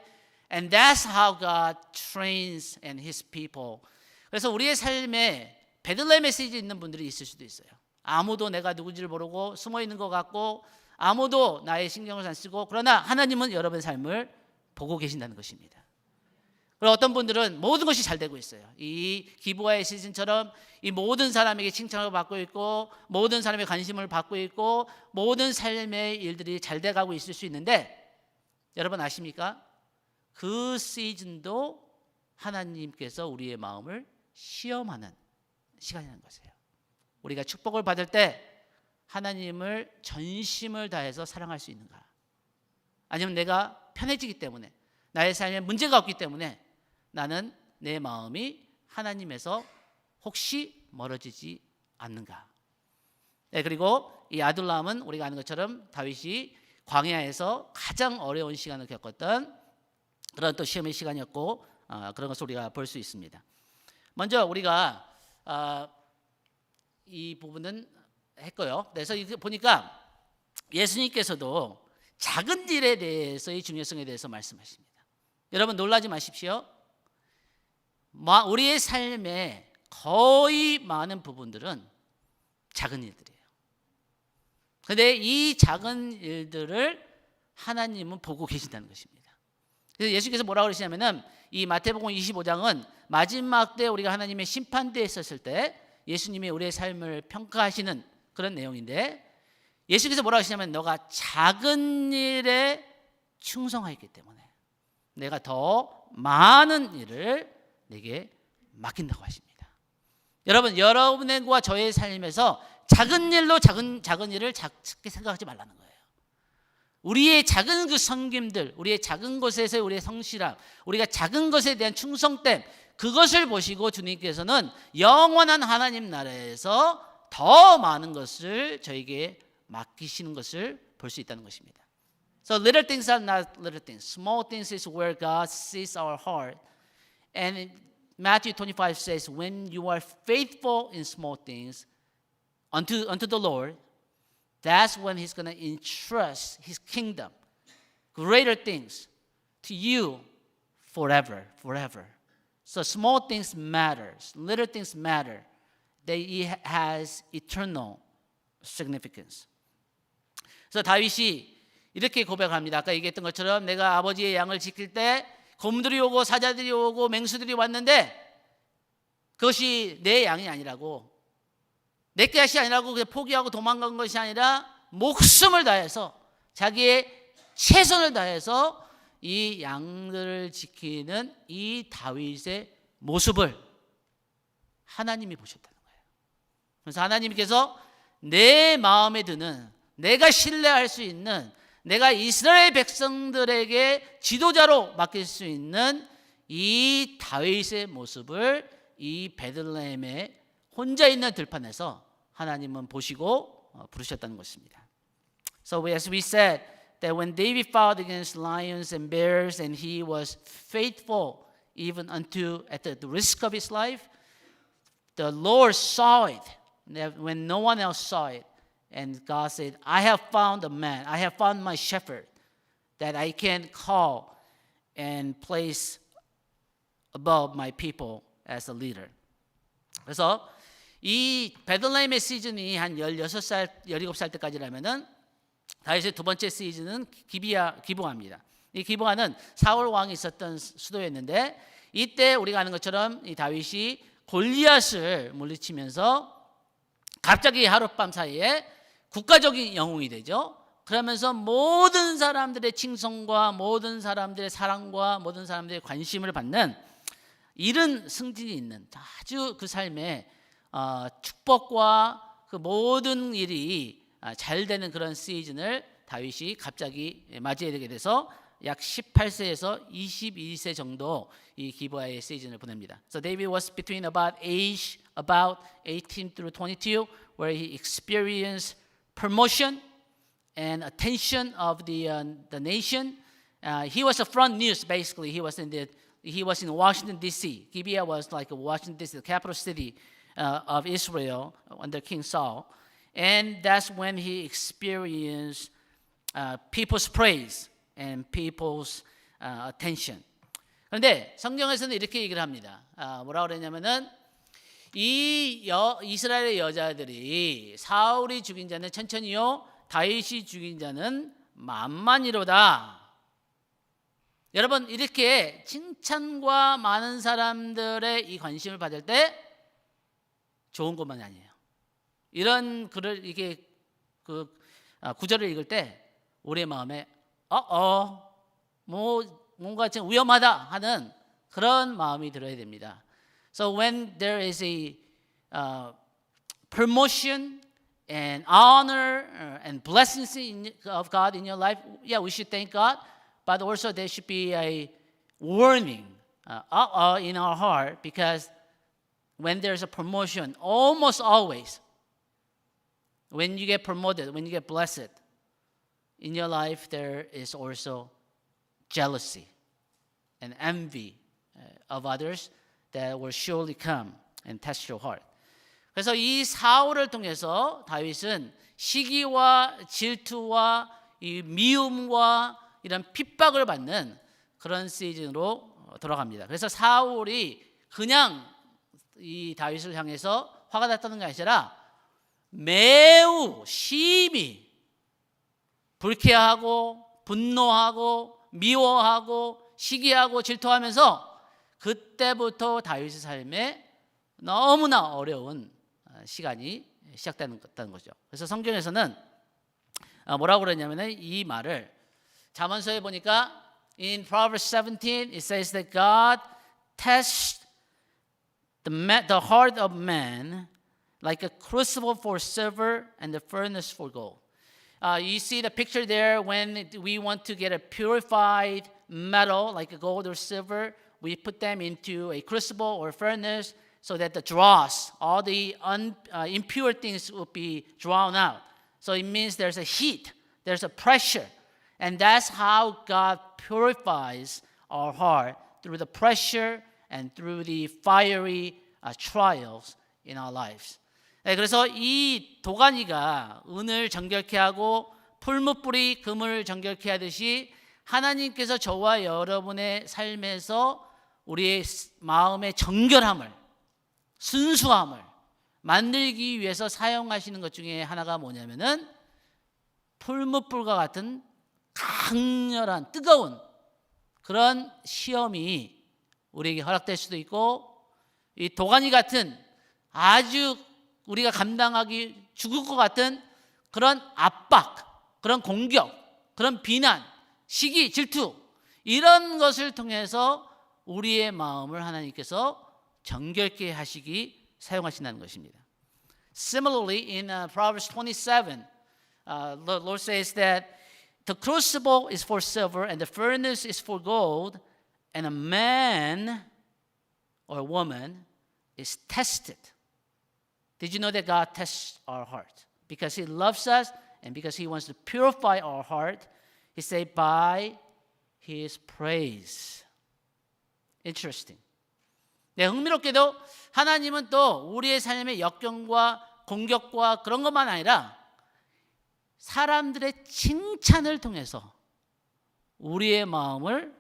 Speaker 2: And that's how God trains and His people. 그래서 우리의 삶에 베들레헴 메시지 있는 분들이 있을 수도 있어요. 아무도 내가 누군지를 모르고 숨어 있는 것 같고 아무도 나의 신경을 안 쓰고 그러나 하나님은 여러분의 삶을 보고 계신다는 것입니다. 그리고 어떤 분들은 모든 것이 잘 되고 있어요. 이 기브와의 시즌처럼 이 모든 사람에게 칭찬을 받고 있고 모든 사람의 관심을 받고 있고 모든 삶의 일들이 잘 돼가고 있을 수 있는데 여러분 아십니까? 그 시즌도 하나님께서 우리의 마음을 시험하는 시간이라는 것이에요. 우리가 축복을 받을 때 하나님을 전심을 다해서 사랑할 수 있는가? 아니면 내가 편해지기 때문에 나의 삶에 문제가 없기 때문에 나는 내 마음이 하나님에서 혹시 멀어지지 않는가? 네, 그리고 이 아둘람은 우리가 아는 것처럼 다윗이 광야에서 가장 어려운 시간을 겪었던 그런 또 시험의 시간이었고 그런 것을 우리가 볼 수 있습니다. 먼저 우리가 이 부분은 했고요. 그래서 보니까 예수님께서도 작은 일에 대해서의 중요성에 대해서 말씀하십니다. 여러분 놀라지 마십시오. 우리의 삶의 거의 많은 부분들은 작은 일들이에요. 그런데 이 작은 일들을 하나님은 보고 계신다는 것입니다. 그래서 예수께서 뭐라고 그러시냐면은 이 마태복음 25장은 마지막 때 우리가 하나님의 심판대에 있었을 때 예수님이 우리의 삶을 평가하시는 그런 내용인데 예수께서 뭐라고 하시냐면 너가 작은 일에 충성하였기 때문에 내가 더 많은 일을 내게 맡긴다고 하십니다. 여러분, 여러분과 저의 삶에서 작은 일로 작은 일을 작게 생각하지 말라는 거예요. 우리의 작은 그 섬김들, 우리의 작은 것에서의 우리의 성실함, 우리가 작은 것에 대한 충성됨, 그것을 보시고 주님께서는 영원한 하나님 나라에서 더 많은 것을 저에게 맡기시는 것을 볼 수 있다는 것입니다. So little things are not little things. Small things is where God sees our heart. And Matthew 25 says, when you are faithful in small things unto the Lord, that's when He's going to entrust His kingdom, greater things to you forever. So small things matter, little things matter. It has eternal significance. 그래서 다윗이 이렇게 고백합니다. 아까 얘기했던 것처럼 내가 아버지의 양을 지킬 때 곰들이 오고 사자들이 오고 맹수들이 왔는데 그것이 내 양이 아니라고 내 것이 아니라고 그냥 포기하고 도망간 것이 아니라 목숨을 다해서 자기의 최선을 다해서 이 양들을 지키는 이 다윗의 모습을 하나님이 보셨다는 거예요. 그래서 하나님께서 내 마음에 드는, 내가 신뢰할 수 있는, 내가 이스라엘 백성들에게 지도자로 맡길 수 있는 이 다윗의 모습을 이 베들레헴에 혼자 있는 들판에서 하나님은 보시고 부르셨다는 것입니다. So as we said that when David fought against lions and bears and he was faithful even unto at the risk of his life, the Lord saw it when no one else saw it. And God said, I have found a man, I have found my shepherd that I can call and place above my people as a leader. 그래서 이 베들레헴의 시즌이 한 16살, 17살 때까지라면은 다윗의 두 번째 시즌은 기브아입니다. 이 기브아는 사울 왕이 있었던 수도였는데 이때 우리가 아는 것처럼 이 다윗이 골리앗을 물리치면서 갑자기 하룻밤 사이에 국가적인 영웅이 되죠. 그러면서 모든 사람들의 칭송과 모든 사람들의 사랑과 모든 사람들의 관심을 받는 이른 승진이 있는 아주 그 삶에 축복과 그 모든 일이 잘 되는 그런 시즌을 다윗이 갑자기 맞이하게 돼서 약 18세에서 22세 정도 이 기브아의 시즌을 보냅니다. So David was between about 18 through 22, where he experienced promotion and attention of the nation. He was a front news basically. He was in Washington D.C. Gibeah was like Washington D.C., the capital city of Israel under King Saul, and that's when he experienced people's praise and people's attention. 그런데 성경에서는 이렇게 얘기를 합니다. 뭐라고 그랬냐면은 이스라엘의 여자들이 사울이 죽인 자는 천천히요, 다윗이 죽인 자는 만만이로다. 여러분, 이렇게 칭찬과 많은 사람들의 이 관심을 받을 때 좋은 것만이 아니에요. 이런 글을 이게 그 구절을 읽을 때 우리의 마음에 뭔가 좀 위험하다 하는 그런 마음이 들어야 됩니다. So when there is a promotion and honor and blessings of God in your life, yeah, we should thank God. But also there should be a warning in our heart, because when there's a promotion, almost always, when you get promoted, when you get blessed, in your life there is also jealousy and envy of others that will surely come and test your heart. 그래서 이 사울을 통해서 다윗은 시기와 질투와 이 미움과 이런 핍박을 받는 그런 시즌으로 돌아갑니다. 그래서 사울이 그냥 이 다윗을 향해서 화가 났다는 게 아니라 매우 심히 불쾌하고 분노하고 미워하고 시기하고 질투하면서 그때부터 다윗의 삶에 너무나 어려운 시간이 시작되는 거죠. 그래서 성경에서는 뭐라고 그러냐면 이 말을 잠언서에 보니까 in Proverbs 17 it says that God tests the heart of man like a crucible for silver and the furnace for gold. You see the picture there when we want to get a purified metal like a gold or silver, we put them into a crucible or furnace so that the dross, all the impure things will be drawn out. So it means there's a heat, there's a pressure. And that's how God purifies our heart, through the pressure and through the fiery trials in our lives. 네, 그래서 이 도가니가 은을 정결케 하고 풀무불이 금을 정결케 하듯이 하나님께서 저와 여러분의 삶에서 우리의 마음의 정결함을, 순수함을 만들기 위해서 사용하시는 것 중에 하나가 뭐냐면은 풀무불과 같은 강렬한 뜨거운 그런 시험이 우리에게 허락될 수도 있고, 이 도가니 같은 아주 우리가 감당하기 죽을 것 같은 그런 압박, 그런 공격, 그런 비난, 시기, 질투 이런 것을 통해서 우리의 마음을 하나님께서 정결케 하시기 사용하신다는 것입니다. Similarly, in Proverbs 27, the Lord says that the crucible is for silver and the furnace is for gold, and a man or woman is tested. Did you know that God tests our heart? Because He loves us and because He wants to purify our heart, He said, by His praise. Interesting. 네, 흥미롭게도 하나님은 또 우리의 삶의 역경과 공격과 그런 것만 아니라 사람들의 칭찬을 통해서 우리의 마음을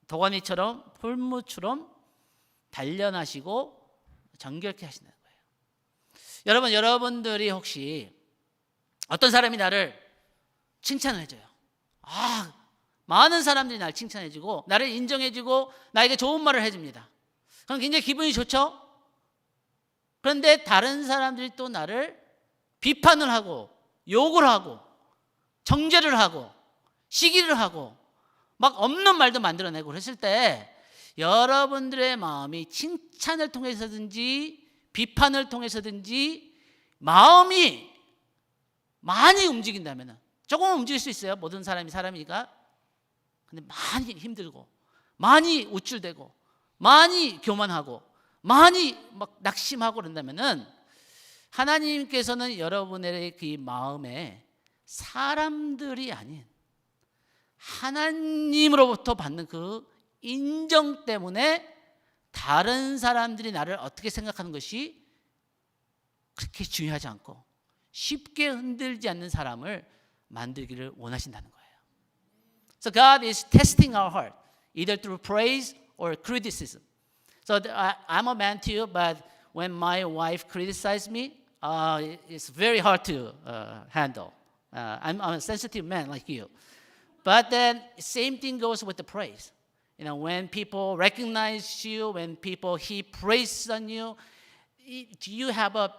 Speaker 2: 도가니처럼 풀무처럼 단련하시고 정결케 하신다는 거예요. 여러분, 여러분들이 혹시 어떤 사람이 나를 칭찬을 해줘요. 많은 사람들이 나를 칭찬해주고 나를 인정해주고 나에게 좋은 말을 해줍니다. 그럼 굉장히 기분이 좋죠? 그런데 다른 사람들이 또 나를 비판을 하고 욕을 하고 정죄를 하고 시기를 하고 막 없는 말도 만들어내고 그랬을 때 여러분들의 마음이 칭찬을 통해서든지 비판을 통해서든지 마음이 많이 움직인다면 조금 움직일 수 있어요. 모든 사람이 사람이니까. 근데 많이 힘들고 많이 우쭐대고 많이 교만하고 많이 막 낙심하고 그런다면은 하나님께서는 여러분의 그 마음에 사람들이 아닌 하나님으로부터 받는 그 인정 때문에 다른 사람들이 나를 어떻게 생각하는 것이 그렇게 중요하지 않고 쉽게 흔들지 않는 사람을 만들기를 원하신다는 거예요. So God is testing our heart, either through praise or criticism. So I'm a man too, but when my wife criticizes me, it's very hard to handle. I'm a sensitive man like you. But then same thing goes with the praise. You know, when people recognize you, when people heap praise on you, do you have a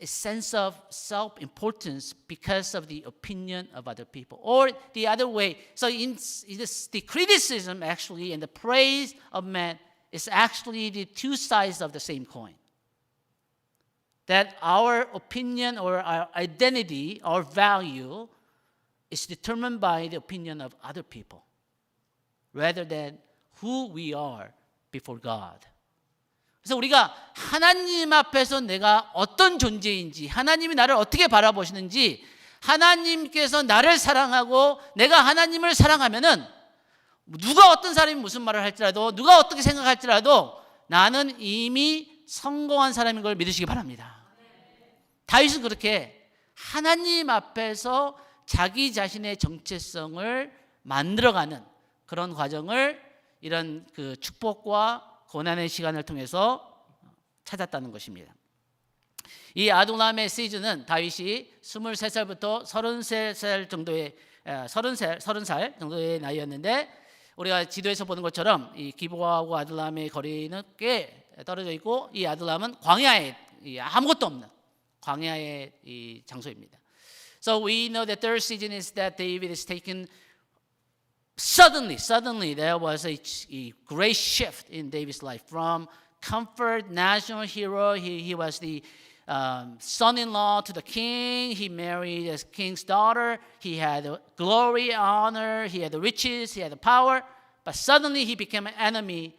Speaker 2: sense of self-importance because of the opinion of other people? Or the other way, so the criticism actually and the praise of man is actually the two sides of the same coin. That our opinion or our identity, our value is determined by the opinion of other people rather than who we are before God. 그래서 우리가 하나님 앞에서 내가 어떤 존재인지, 하나님이 나를 어떻게 바라보시는지, 하나님께서 나를 사랑하고 내가 하나님을 사랑하면은 누가 어떤 사람이 무슨 말을 할지라도, 누가 어떻게 생각할지라도 나는 이미 성공한 사람인 걸 믿으시기 바랍니다. 다윗은 그렇게 하나님 앞에서 자기 자신의 정체성을 만들어가는 그런 과정을 이런 그 축복과 고난의 시간을 통해서 찾았다는 것입니다. 이 아둘람의 시즌은 다윗이 23살부터 33살 정도의 30살 정도의 나이였는데 우리가 지도에서 보는 것처럼 이 기브아하고 아둘람의 거리는 꽤 떨어져 있고 이 아둘람은 광야에 아무것도 없는 광야의 이 장소입니다. So we know the third season is that David is taken Suddenly there was a great shift in David's life. From comfort, national hero, he was the son-in-law to the king. He married the king's daughter. He had glory, honor. He had the riches. He had the power. But suddenly he became an enemy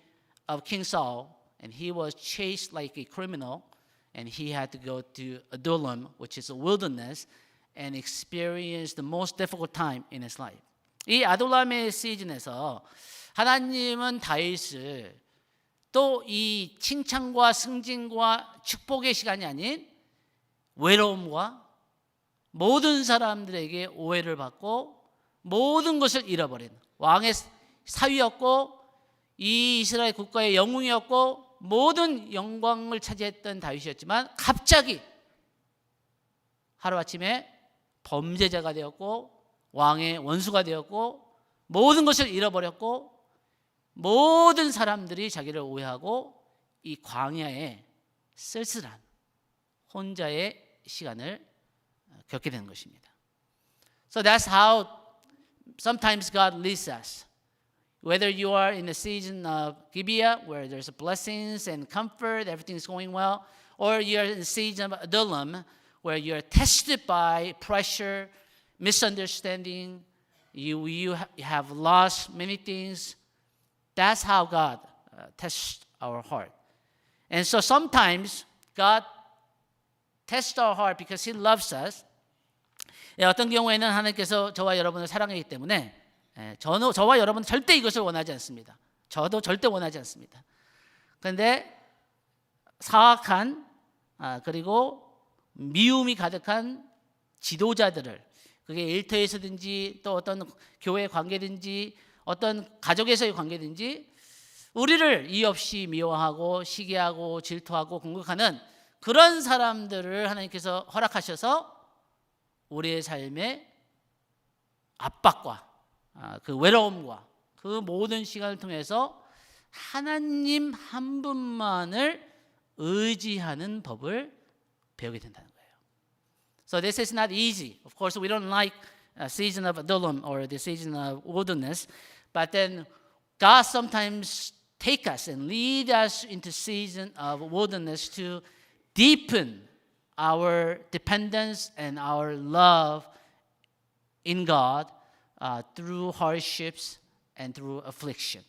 Speaker 2: of King Saul, and he was chased like a criminal. And he had to go to Adullam, which is a wilderness, and experience the most difficult time in his life. 이 아둘람의 시즌에서 하나님은 다윗을 또 이 칭찬과 승진과 축복의 시간이 아닌 외로움과 모든 사람들에게 오해를 받고 모든 것을 잃어버린 왕의 사위였고 이 이스라엘 국가의 영웅이었고 모든 영광을 차지했던 다윗이었지만 갑자기 하루아침에 범죄자가 되었고 왕의 원수가 되었고 모든 것을 잃어버렸고 모든 사람들이 자기를 오해하고 이 광야에 쓸쓸한 혼자의 시간을 겪게 되는 것입니다. So that's how sometimes God leads us. Whether you are in the season of Gibeah, where there's blessings and comfort, everything's going well, or you're in the season of Adullam, where you're tested by pressure, misunderstanding, you have lost many things. That's how God tests our heart. And so sometimes God tests our heart because He loves us. 어떤 경우에는 하나님께서 저와 여러분을 사랑하기 때문에 저와 여러분은 절대 이것을 원하지 않습니다. 저도 절대 원하지 않습니다. 그런데 사악한 그리고 미움이 가득한 지도자들을, 그게 일터에서든지 또 어떤 교회 관계든지 어떤 가족에서의 관계든지 우리를 이유 없이 미워하고 시기하고 질투하고 공격하는 그런 사람들을 하나님께서 허락하셔서 우리의 삶의 압박과 그 외로움과 그 모든 시간을 통해서 하나님 한 분만을 의지하는 법을 배우게 된다는 거예요. So this is not easy. Of course, we don't like a season of Adullam or the season of wilderness, but then God sometimes take us and lead us into season of wilderness to deepen our dependence and our love in God through hardships and through affliction.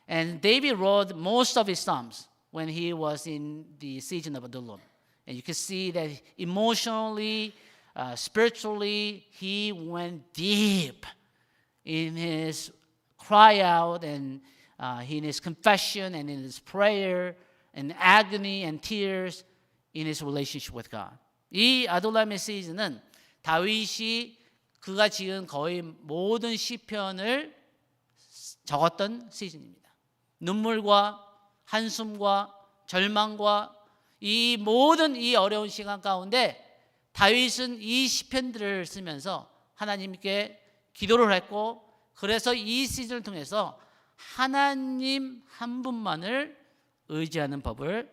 Speaker 2: And David wrote most of his psalms when he was in the season of Adullam. And you can see that emotionally, spiritually, he went deep in his cry out and in his confession and in his prayer and agony and tears in his relationship with God. 이 아둘람의 시즌은 다윗이 그가 지은 거의 모든 시편을 적었던 시즌입니다. 눈물과 한숨과 절망과 이 모든 이 어려운 시간 가운데 다윗은 이 시편들을 쓰면서 하나님께 기도를 했고, 그래서 이 시즌을 통해서 하나님 한 분만을 의지하는 법을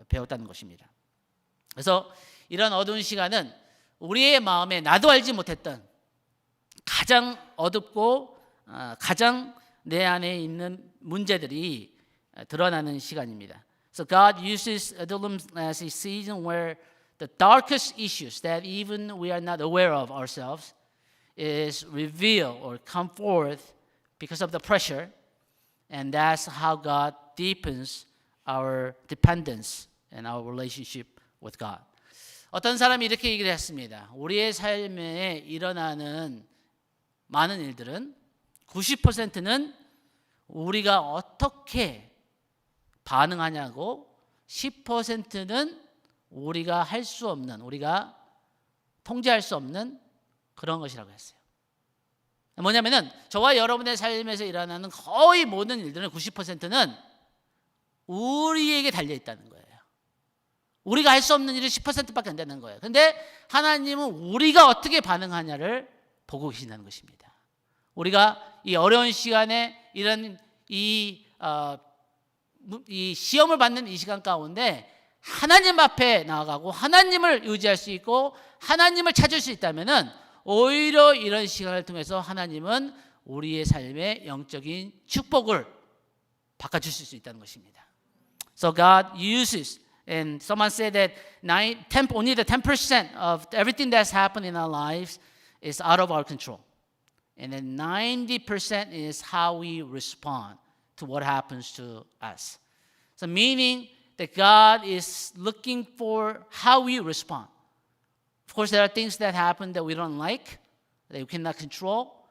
Speaker 2: 배웠다는 것입니다. 그래서 이런 어두운 시간은 우리의 마음에 나도 알지 못했던 가장 어둡고 가장 내 안에 있는 문제들이 드러나는 시간입니다. So God uses Adullam as a season where the darkest issues that even we are not aware of ourselves is revealed or come forth because of the pressure, and that's how God deepens our dependence and our relationship with God. 어떤 사람이 이렇게 얘기를 했습니다. 우리의 삶에 일어나는 많은 일들은 90%는 우리가 어떻게 반응하냐고, 10%는 우리가 할 수 없는, 우리가 통제할 수 없는 그런 것이라고 했어요. 뭐냐면은 저와 여러분의 삶에서 일어나는 거의 모든 일들은 90%는 우리에게 달려 있다는 거예요. 우리가 할 수 없는 일이 10%밖에 안 되는 거예요. 그런데 하나님은 우리가 어떻게 반응하냐를 보고 계신다는 것입니다. 우리가 이 어려운 시간에 이런 이 시험을 받는 이 시간 가운데 하나님 앞에 나아가고 하나님을 의지할 수 있고 하나님을 찾을 수 있다면은 오히려 이런 시간을 통해서 하나님은 우리의 삶의 영적인 축복을 바꿔주실 수 있다는 것입니다. So God uses, and someone said that only the 10% of everything that's happened in our lives is out of our control. And then 90% is how we respond to what happens to us. So meaning that God is looking for how we respond. Of course, there are things that happen that we don't like, that we cannot control,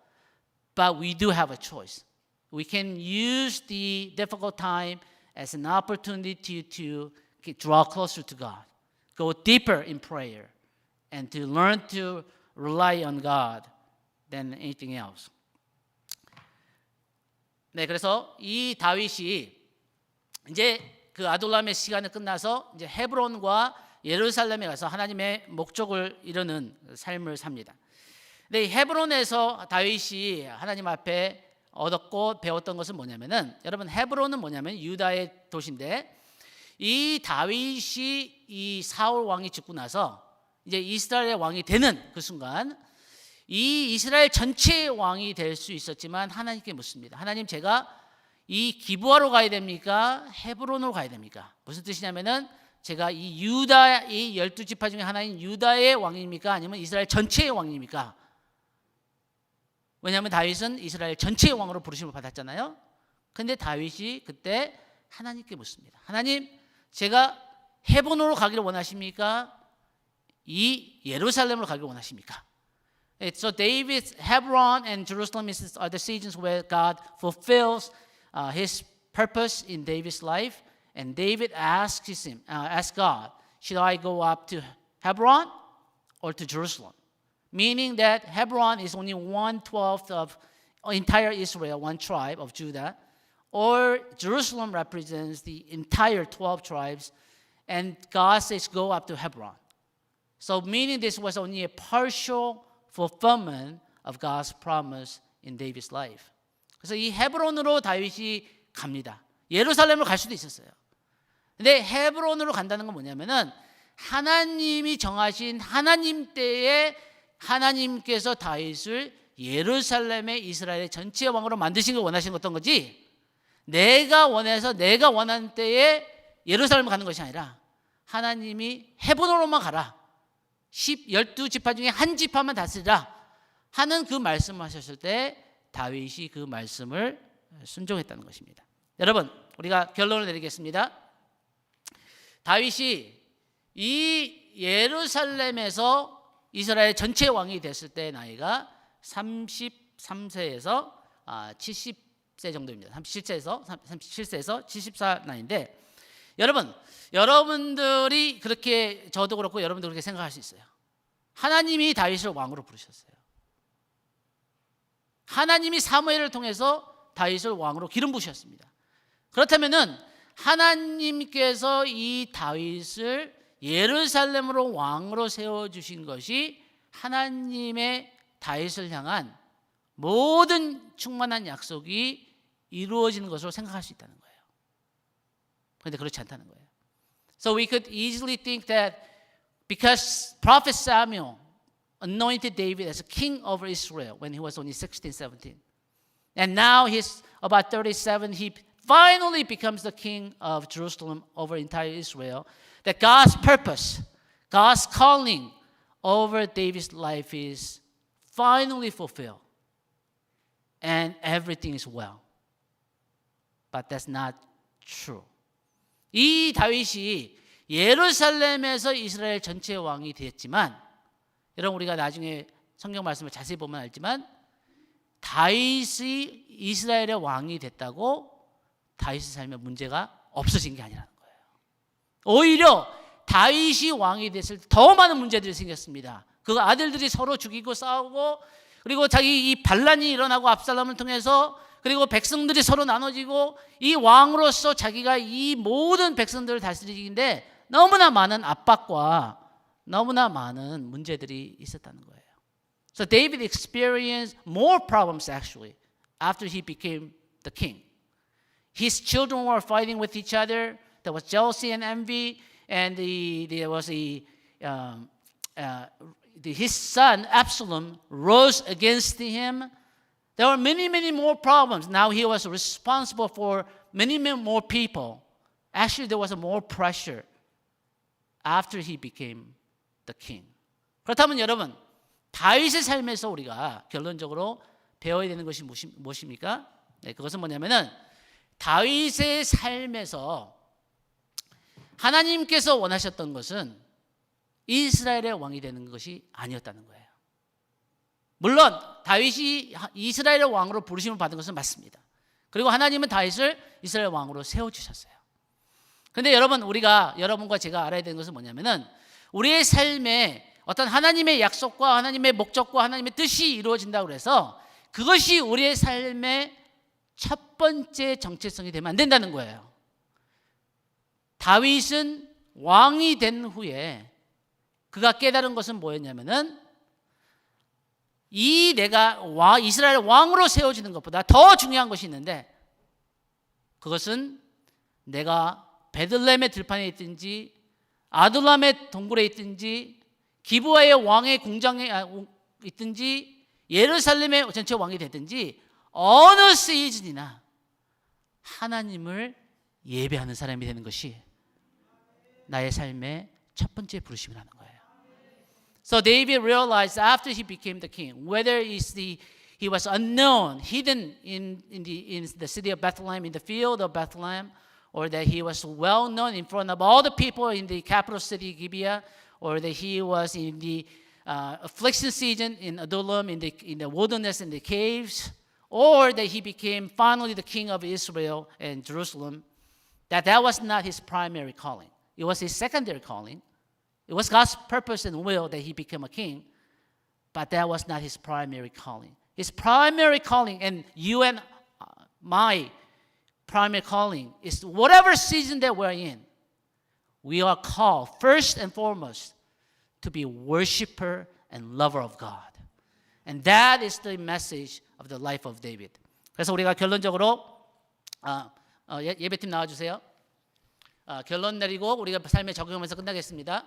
Speaker 2: but we do have a choice. We can use the difficult time as an opportunity to draw closer to God, go deeper in prayer, and to learn to rely on God than anything else. 네, 그래서 이 다윗이 이제 그 아둘람의 시간이 끝나서 이제 헤브론과 예루살렘에 가서 하나님의 목적을 이루는 삶을 삽니다. 근데 헤브론에서 다윗이 하나님 앞에 얻었고 배웠던 것은 뭐냐면은, 여러분 헤브론은 뭐냐면 유다의 도시인데 이 다윗이 이 사울 왕이 죽고 나서 이제 이스라엘의 왕이 되는 그 순간 이 이스라엘 전체의 왕이 될 수 있었지만 하나님께 묻습니다. 하나님, 제가 이 기브아로 가야 됩니까? 헤브론으로 가야 됩니까? 무슨 뜻이냐면은 제가 이 유다, 이 12지파 중에 하나인 유다의 왕입니까? 아니면 이스라엘 전체의 왕입니까? 왜냐하면 다윗은 이스라엘 전체의 왕으로 부르심을 받았잖아요. 근데 다윗이 그때 하나님께 묻습니다. 하나님, 제가 헤브론으로 가기를 원하십니까? 이 예루살렘으로 가기를 원하십니까? So David's Hebron and Jerusalem are the seasons where God fulfills his purpose in David's life. And David asks God, should I go up to Hebron or to Jerusalem? Meaning that Hebron is only 1/12 of entire Israel, one tribe of Judah, or Jerusalem represents the entire 12 tribes, and God says go up to Hebron. So meaning this was only a partial fulfillment of God's promise in David's life. 그래서 이 헤브론으로 다윗이 갑니다. 예루살렘으로 갈 수도 있었어요. 근데 헤브론으로 간다는 건 뭐냐면은 하나님이 정하신 하나님 때에 하나님께서 다윗을 예루살렘의 이스라엘의 전체 왕으로 만드신 걸 원하신 어떤 거지? 내가 원해서 내가 원하는 때에 예루살렘을 가는 것이 아니라 하나님이 헤브론으로만 가라. 12지파 중에 한 지파만 다스리라 하는 그 말씀을 하셨을 때 다윗이 그 말씀을 순종했다는 것입니다. 여러분, 우리가 결론을 내리겠습니다. 다윗이 이 예루살렘에서 이스라엘 전체 왕이 됐을 때 나이가 33세에서 70세 정도입니다. 37세에서 70살 나이인데, 여러분들이 그렇게, 저도 그렇고 여러분도 그렇게 생각할 수 있어요. 하나님이 다윗을 왕으로 부르셨어요. 하나님이 사무엘을 통해서 다윗을 왕으로 기름 부으셨습니다. 그렇다면은 하나님께서 이 다윗을 예루살렘으로 왕으로 세워주신 것이 하나님의 다윗을 향한 모든 충만한 약속이 이루어지는 것으로 생각할 수 있다는 거예요. 그런데 그렇지 않다는 거예요. So we could easily think that because Prophet Samuel anointed David as a king over Israel when he was only 16, 17. And now he's about 37, he finally becomes the king of Jerusalem over entire Israel. That God's purpose, God's calling over David's life is finally fulfilled. And everything is well. But that's not true. 이 다윗이 예루살렘에서 이스라엘 전체 왕이 되었지만, 여러분 우리가 나중에 성경 말씀을 자세히 보면 알지만 다윗이 이스라엘의 왕이 됐다고 다윗의 삶에 문제가 없어진 게 아니라는 거예요. 오히려 다윗이 왕이 됐을 때 더 많은 문제들이 생겼습니다. 그 아들들이 서로 죽이고 싸우고, 그리고 자기 이 반란이 일어나고 압살롬을 통해서, 그리고 백성들이 서로 나눠지고, 이 왕으로서 자기가 이 모든 백성들을 다스리기인데 너무나 많은 압박과 너무나 많은 문제들이 있었다는 거예요. So David experienced more problems actually after he became the king. His children were fighting with each other. There was jealousy and envy, and there was his son Absalom rose against him. There were many, many more problems. Now he was responsible for many, many more people. Actually, there was more pressure after he became the king. 그렇다면 여러분, 다윗의 삶에서 우리가 결론적으로 배워야 되는 것이 무엇입니까? 네, 그것은 뭐냐면은 다윗의 삶에서 하나님께서 원하셨던 것은 이스라엘의 왕이 되는 것이 아니었다는 거예요. 물론 다윗이 이스라엘의 왕으로 부르심을 받은 것은 맞습니다. 그리고 하나님은 다윗을 이스라엘 왕으로 세워주셨어요. 그런데 여러분과 제가 알아야 되는 것은 뭐냐면은 우리의 삶에 어떤 하나님의 약속과 하나님의 목적과 하나님의 뜻이 이루어진다고 해서 그것이 우리의 삶의 첫 번째 정체성이 되면 안 된다는 거예요. 다윗은 왕이 된 후에 그가 깨달은 것은 뭐였냐면은 내가 이스라엘 왕으로 세워지는 것보다 더 중요한 것이 있는데, 그것은 내가 베들레헴의 들판에 있든지 아둘람의 동굴에 있든지 기브아의 왕의 궁정에 있든지 예루살렘의 전체 왕이 되든지 어느 시즌이나 하나님을 예배하는 사람이 되는 것이 나의 삶의 첫 번째 부르심이라는 거예요. So David realized after he became the king, whether he was unknown, hidden in the city of Bethlehem, in the field of Bethlehem, or that he was well known in front of all the people in the capital city Gibeah, or that he was in the affliction season in Adullam, in the wilderness, in the caves, or that he became finally the king of Israel and Jerusalem, that was not his primary calling. It was his secondary calling. It was God's purpose and will that he become a king, but that was not his primary calling. His primary calling, and you and my primary calling, is whatever season that we're in, we are called first and foremost to be worshiper and lover of God. And that is the message of the life of David. 그래서 우리가 결론적으로 예배팀 나와주세요. 결론 내리고 우리가 삶에 적용하면서 끝나겠습니다.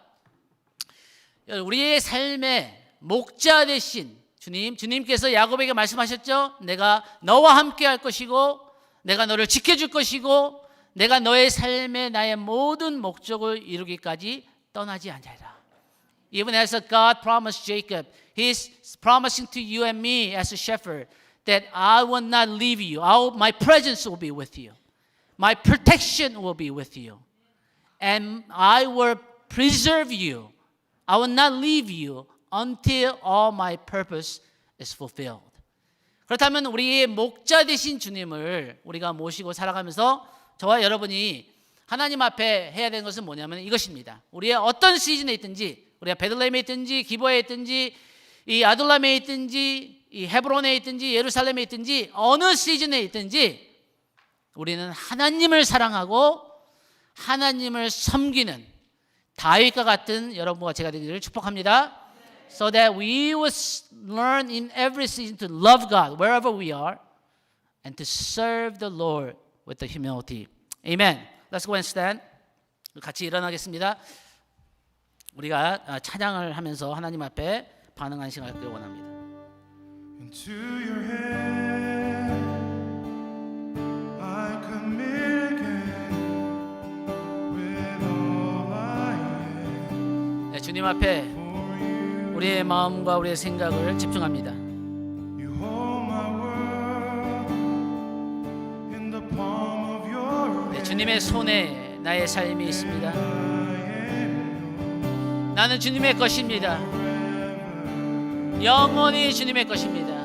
Speaker 2: 우리의 삶의 목자 되신 주님께서 야곱에게 말씀하셨죠. 내가 너와 함께 할 것이고 내가 너를 지켜줄 것이고 내가 너의 삶에 나의 모든 목적을 이루기까지 떠나지 않으리라. Even as God promised Jacob, He's promising to you and me as a shepherd that I will not leave you. My presence will be with you. My protection will be with you. And I will preserve you. I will not leave you until all my purpose is fulfilled. 그렇다면 우리의 목자 되신 주님을 우리가 모시고 살아가면서 저와 여러분이 하나님 앞에 해야 되는 것은 뭐냐면 이것입니다. 우리의 어떤 시즌에 있든지, 우리가 베들레헴에 있든지 기브아에 있든지 이 아둘람에 있든지 이 헤브론에 있든지 예루살렘에 있든지 어느 시즌에 있든지 우리는 하나님을 사랑하고 하나님을 섬기는 다윗과 같은 여러분과 제가 되기를 축복합니다. So that we will learn in every season to love God wherever we are and to serve the Lord with the humility. Amen. Let's go and stand. 같이 일어나겠습니다. 우리가 찬양을 하면서 하나님 앞에 반응하는 시간을 갖기를 원합니다.
Speaker 3: Into your hand I commit again with all I am.
Speaker 2: 네, 주님 앞에
Speaker 3: For you,
Speaker 2: 우리의 마음과 우리의 생각을 집중합니다.
Speaker 3: you hold my world in the palm of your
Speaker 2: 네,
Speaker 3: hand.
Speaker 2: 주님의 손에 나의 삶이 있습니다.
Speaker 3: I am
Speaker 2: 나는 주님의 것입니다. 영원히 주님의 것입니다.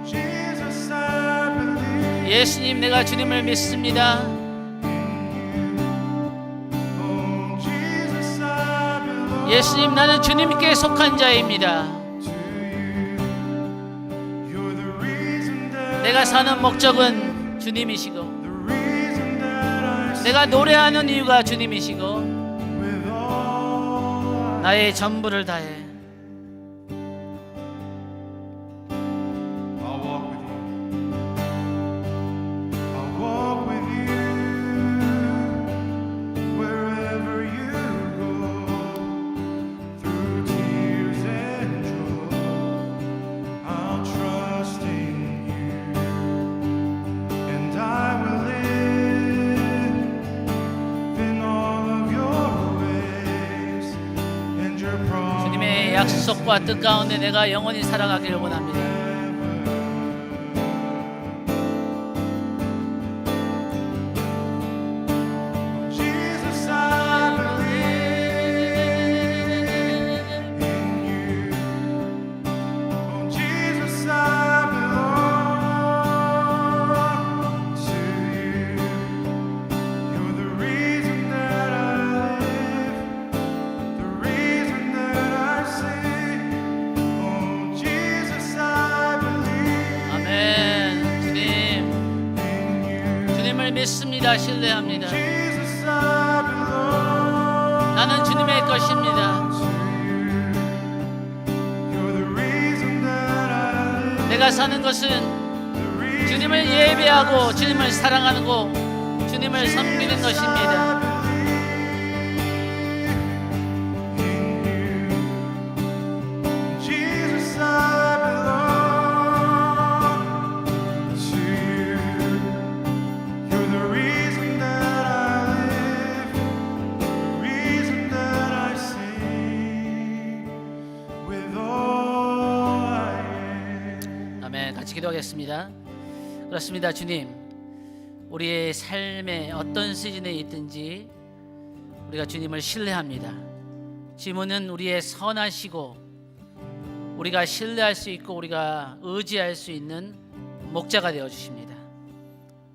Speaker 3: Jesus, I believe.
Speaker 2: 예수님, 내가 주님을 믿습니다.
Speaker 3: Oh, Jesus, I belong
Speaker 2: 예수님, 나는 주님께 속한 자입니다.
Speaker 3: to you. You're the reason that
Speaker 2: 내가 사는 목적은 주님이시고
Speaker 3: the reason that I
Speaker 2: 내가 노래하는 이유가 주님이시고
Speaker 3: with all
Speaker 2: 나의 전부를 다해
Speaker 3: I'll walk with you. I'll walk with you wherever you go. Through tears and joy, I'll trust in you, and I will live in all of your ways and your promise.
Speaker 2: 주님의 약속과 뜻 가운데 내가 영원히 살아가기를 원합니다.
Speaker 3: Jesus, I believe in you. Oh, Jesus, I belong to you. You're the reason that I live, the reason that I sing. Oh, Jesus, I believe
Speaker 2: 아멘. 주님,
Speaker 3: in you.
Speaker 2: 주님을 믿습니다. 신뢰합니다.
Speaker 3: Jesus, I belong.
Speaker 2: 나는 주님의 것입니다.
Speaker 3: You're the reason that I live.
Speaker 2: 내가 사는 것은 주님을 예배하고 주님을 사랑하고 주님을 섬기는 것입니다. 기도하겠습니다. 그렇습니다. 주님, 우리의 삶의 어떤 시즌에 있든지 우리가 주님을 신뢰합니다. 주님은 우리의 선하시고 우리가 신뢰할 수 있고 우리가 의지할 수 있는 목자가 되어 주십니다.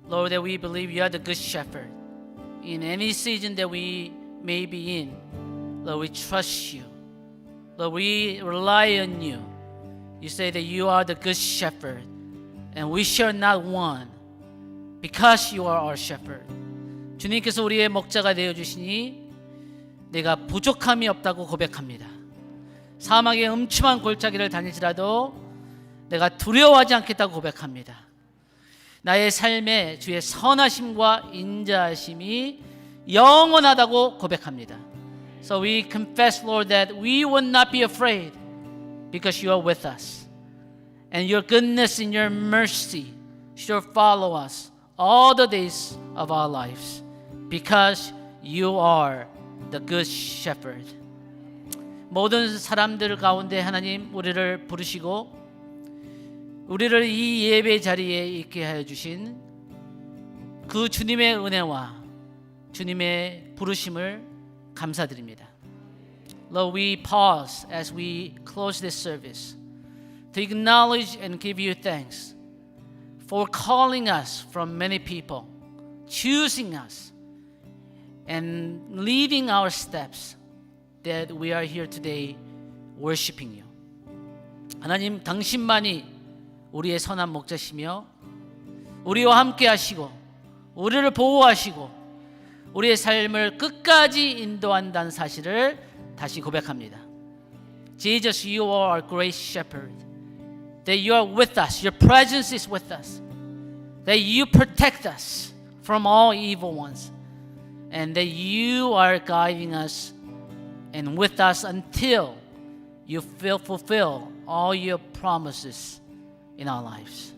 Speaker 2: Lord, that we believe you are the good shepherd. In any season that we may be in, Lord, we trust you. Lord, we rely on you. You say that you are the good shepherd, and we shall not want, because you are our shepherd. 주님께서 우리의 목자가 되어 주시니 내가 부족함이 없다고 고백합니다. 사막의 음침한 골짜기를 다닐지라도 내가 두려워하지 않겠다고 고백합니다. 나의 삶에 주의 선하심과 인자하심이 영원하다고 고백합니다. So we confess, Lord, that we will not be afraid because you are with us. And your goodness and your mercy shall follow us all the days of our lives because you are the good shepherd. 모든 사람들 가운데 하나님 우리를 부르시고 우리를 이 예배 자리에 있게 하여 주신 그 주님의 은혜와 주님의 부르심을 감사드립니다. Lord, we pause as we close this service to acknowledge and give you thanks for calling us from many people, choosing us, and leading our steps that we are here today worshiping you. 하나님, 당신만이 우리의 선한 목자시며 우리와 함께 하시고 우리를 보호하시고 우리의 삶을 끝까지 인도한다는 사실을 다시 고백합니다. Jesus, you are our great shepherd. That you are with us. Your presence is with us. That you protect us from all evil ones. And that you are guiding us and with us until you fulfill all your promises in our lives.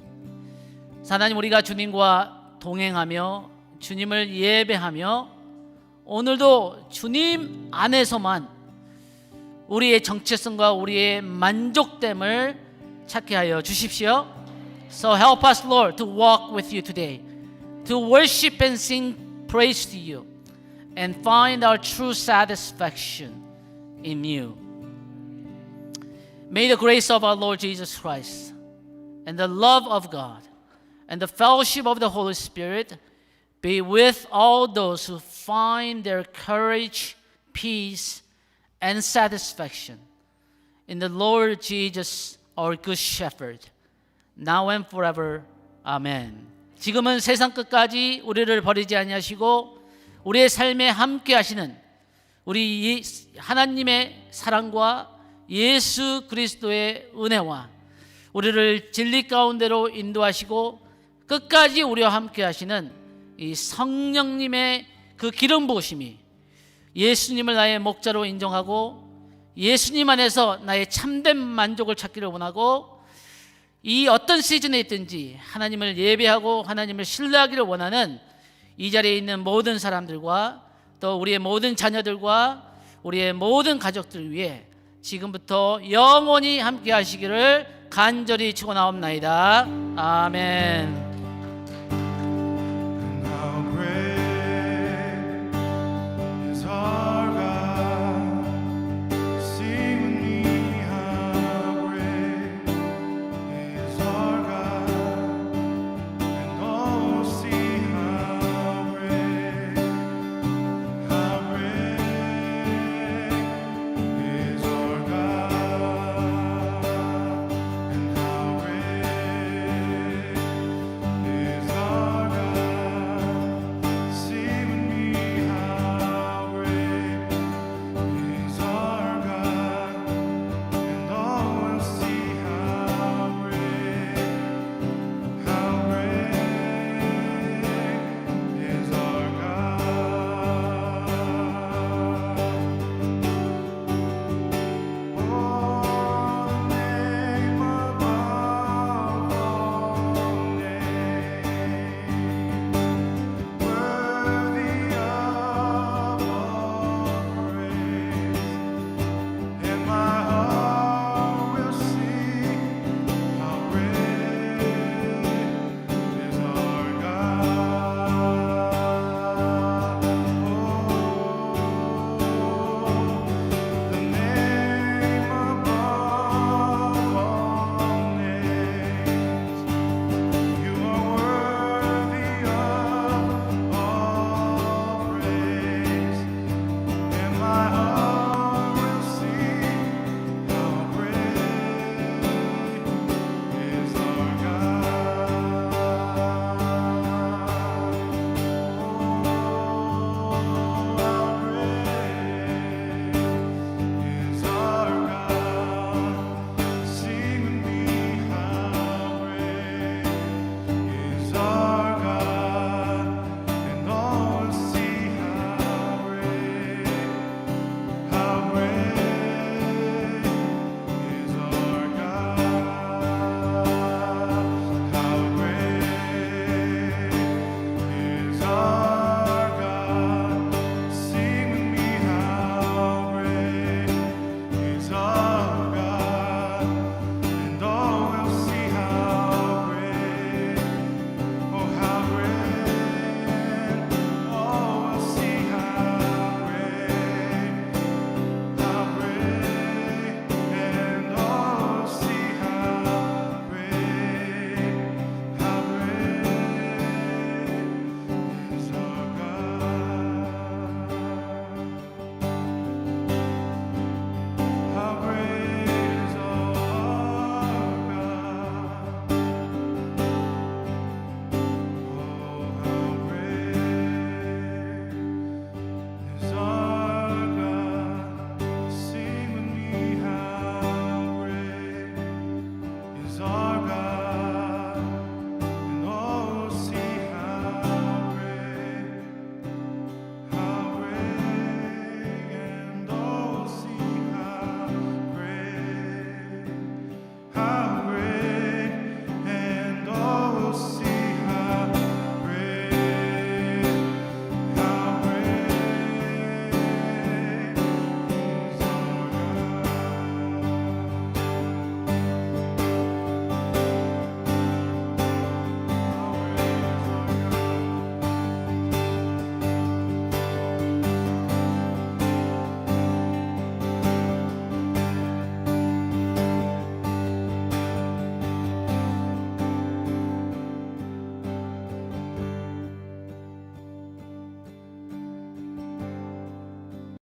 Speaker 2: 하나님, 우리가 주님과 동행하며 주님을 예배하며 오늘도 주님 안에서만 우리의 정체성과 우리의 만족됨을 찾게 하여 주십시오. So help us, Lord, to walk with you today, to worship and sing praise to you, and find our true satisfaction in you. May the grace of our Lord Jesus Christ and the love of God and the fellowship of the Holy Spirit be with all those who find their courage, peace, and satisfaction in the Lord Jesus, our good shepherd, now and forever. Amen. 지금은 세상 끝까지 우리를 버리지 아니하시고 우리의 삶에 함께 하시는 우리 하나님의 사랑과 예수 그리스도의 은혜와 우리를 진리 가운데로 인도하시고 끝까지 우리와 함께 하시는 이 성령님의 그 기름 부으심이 예수님을 나의 목자로 인정하고 예수님 안에서 나의 참된 만족을 찾기를 원하고 이 어떤 시즌에 있든지 하나님을 예배하고 하나님을 신뢰하기를 원하는 이 자리에 있는 모든 사람들과 또 우리의 모든 자녀들과 우리의 모든 가족들을 위해 지금부터 영원히 함께 하시기를 간절히 축원하옵나이다. 아멘.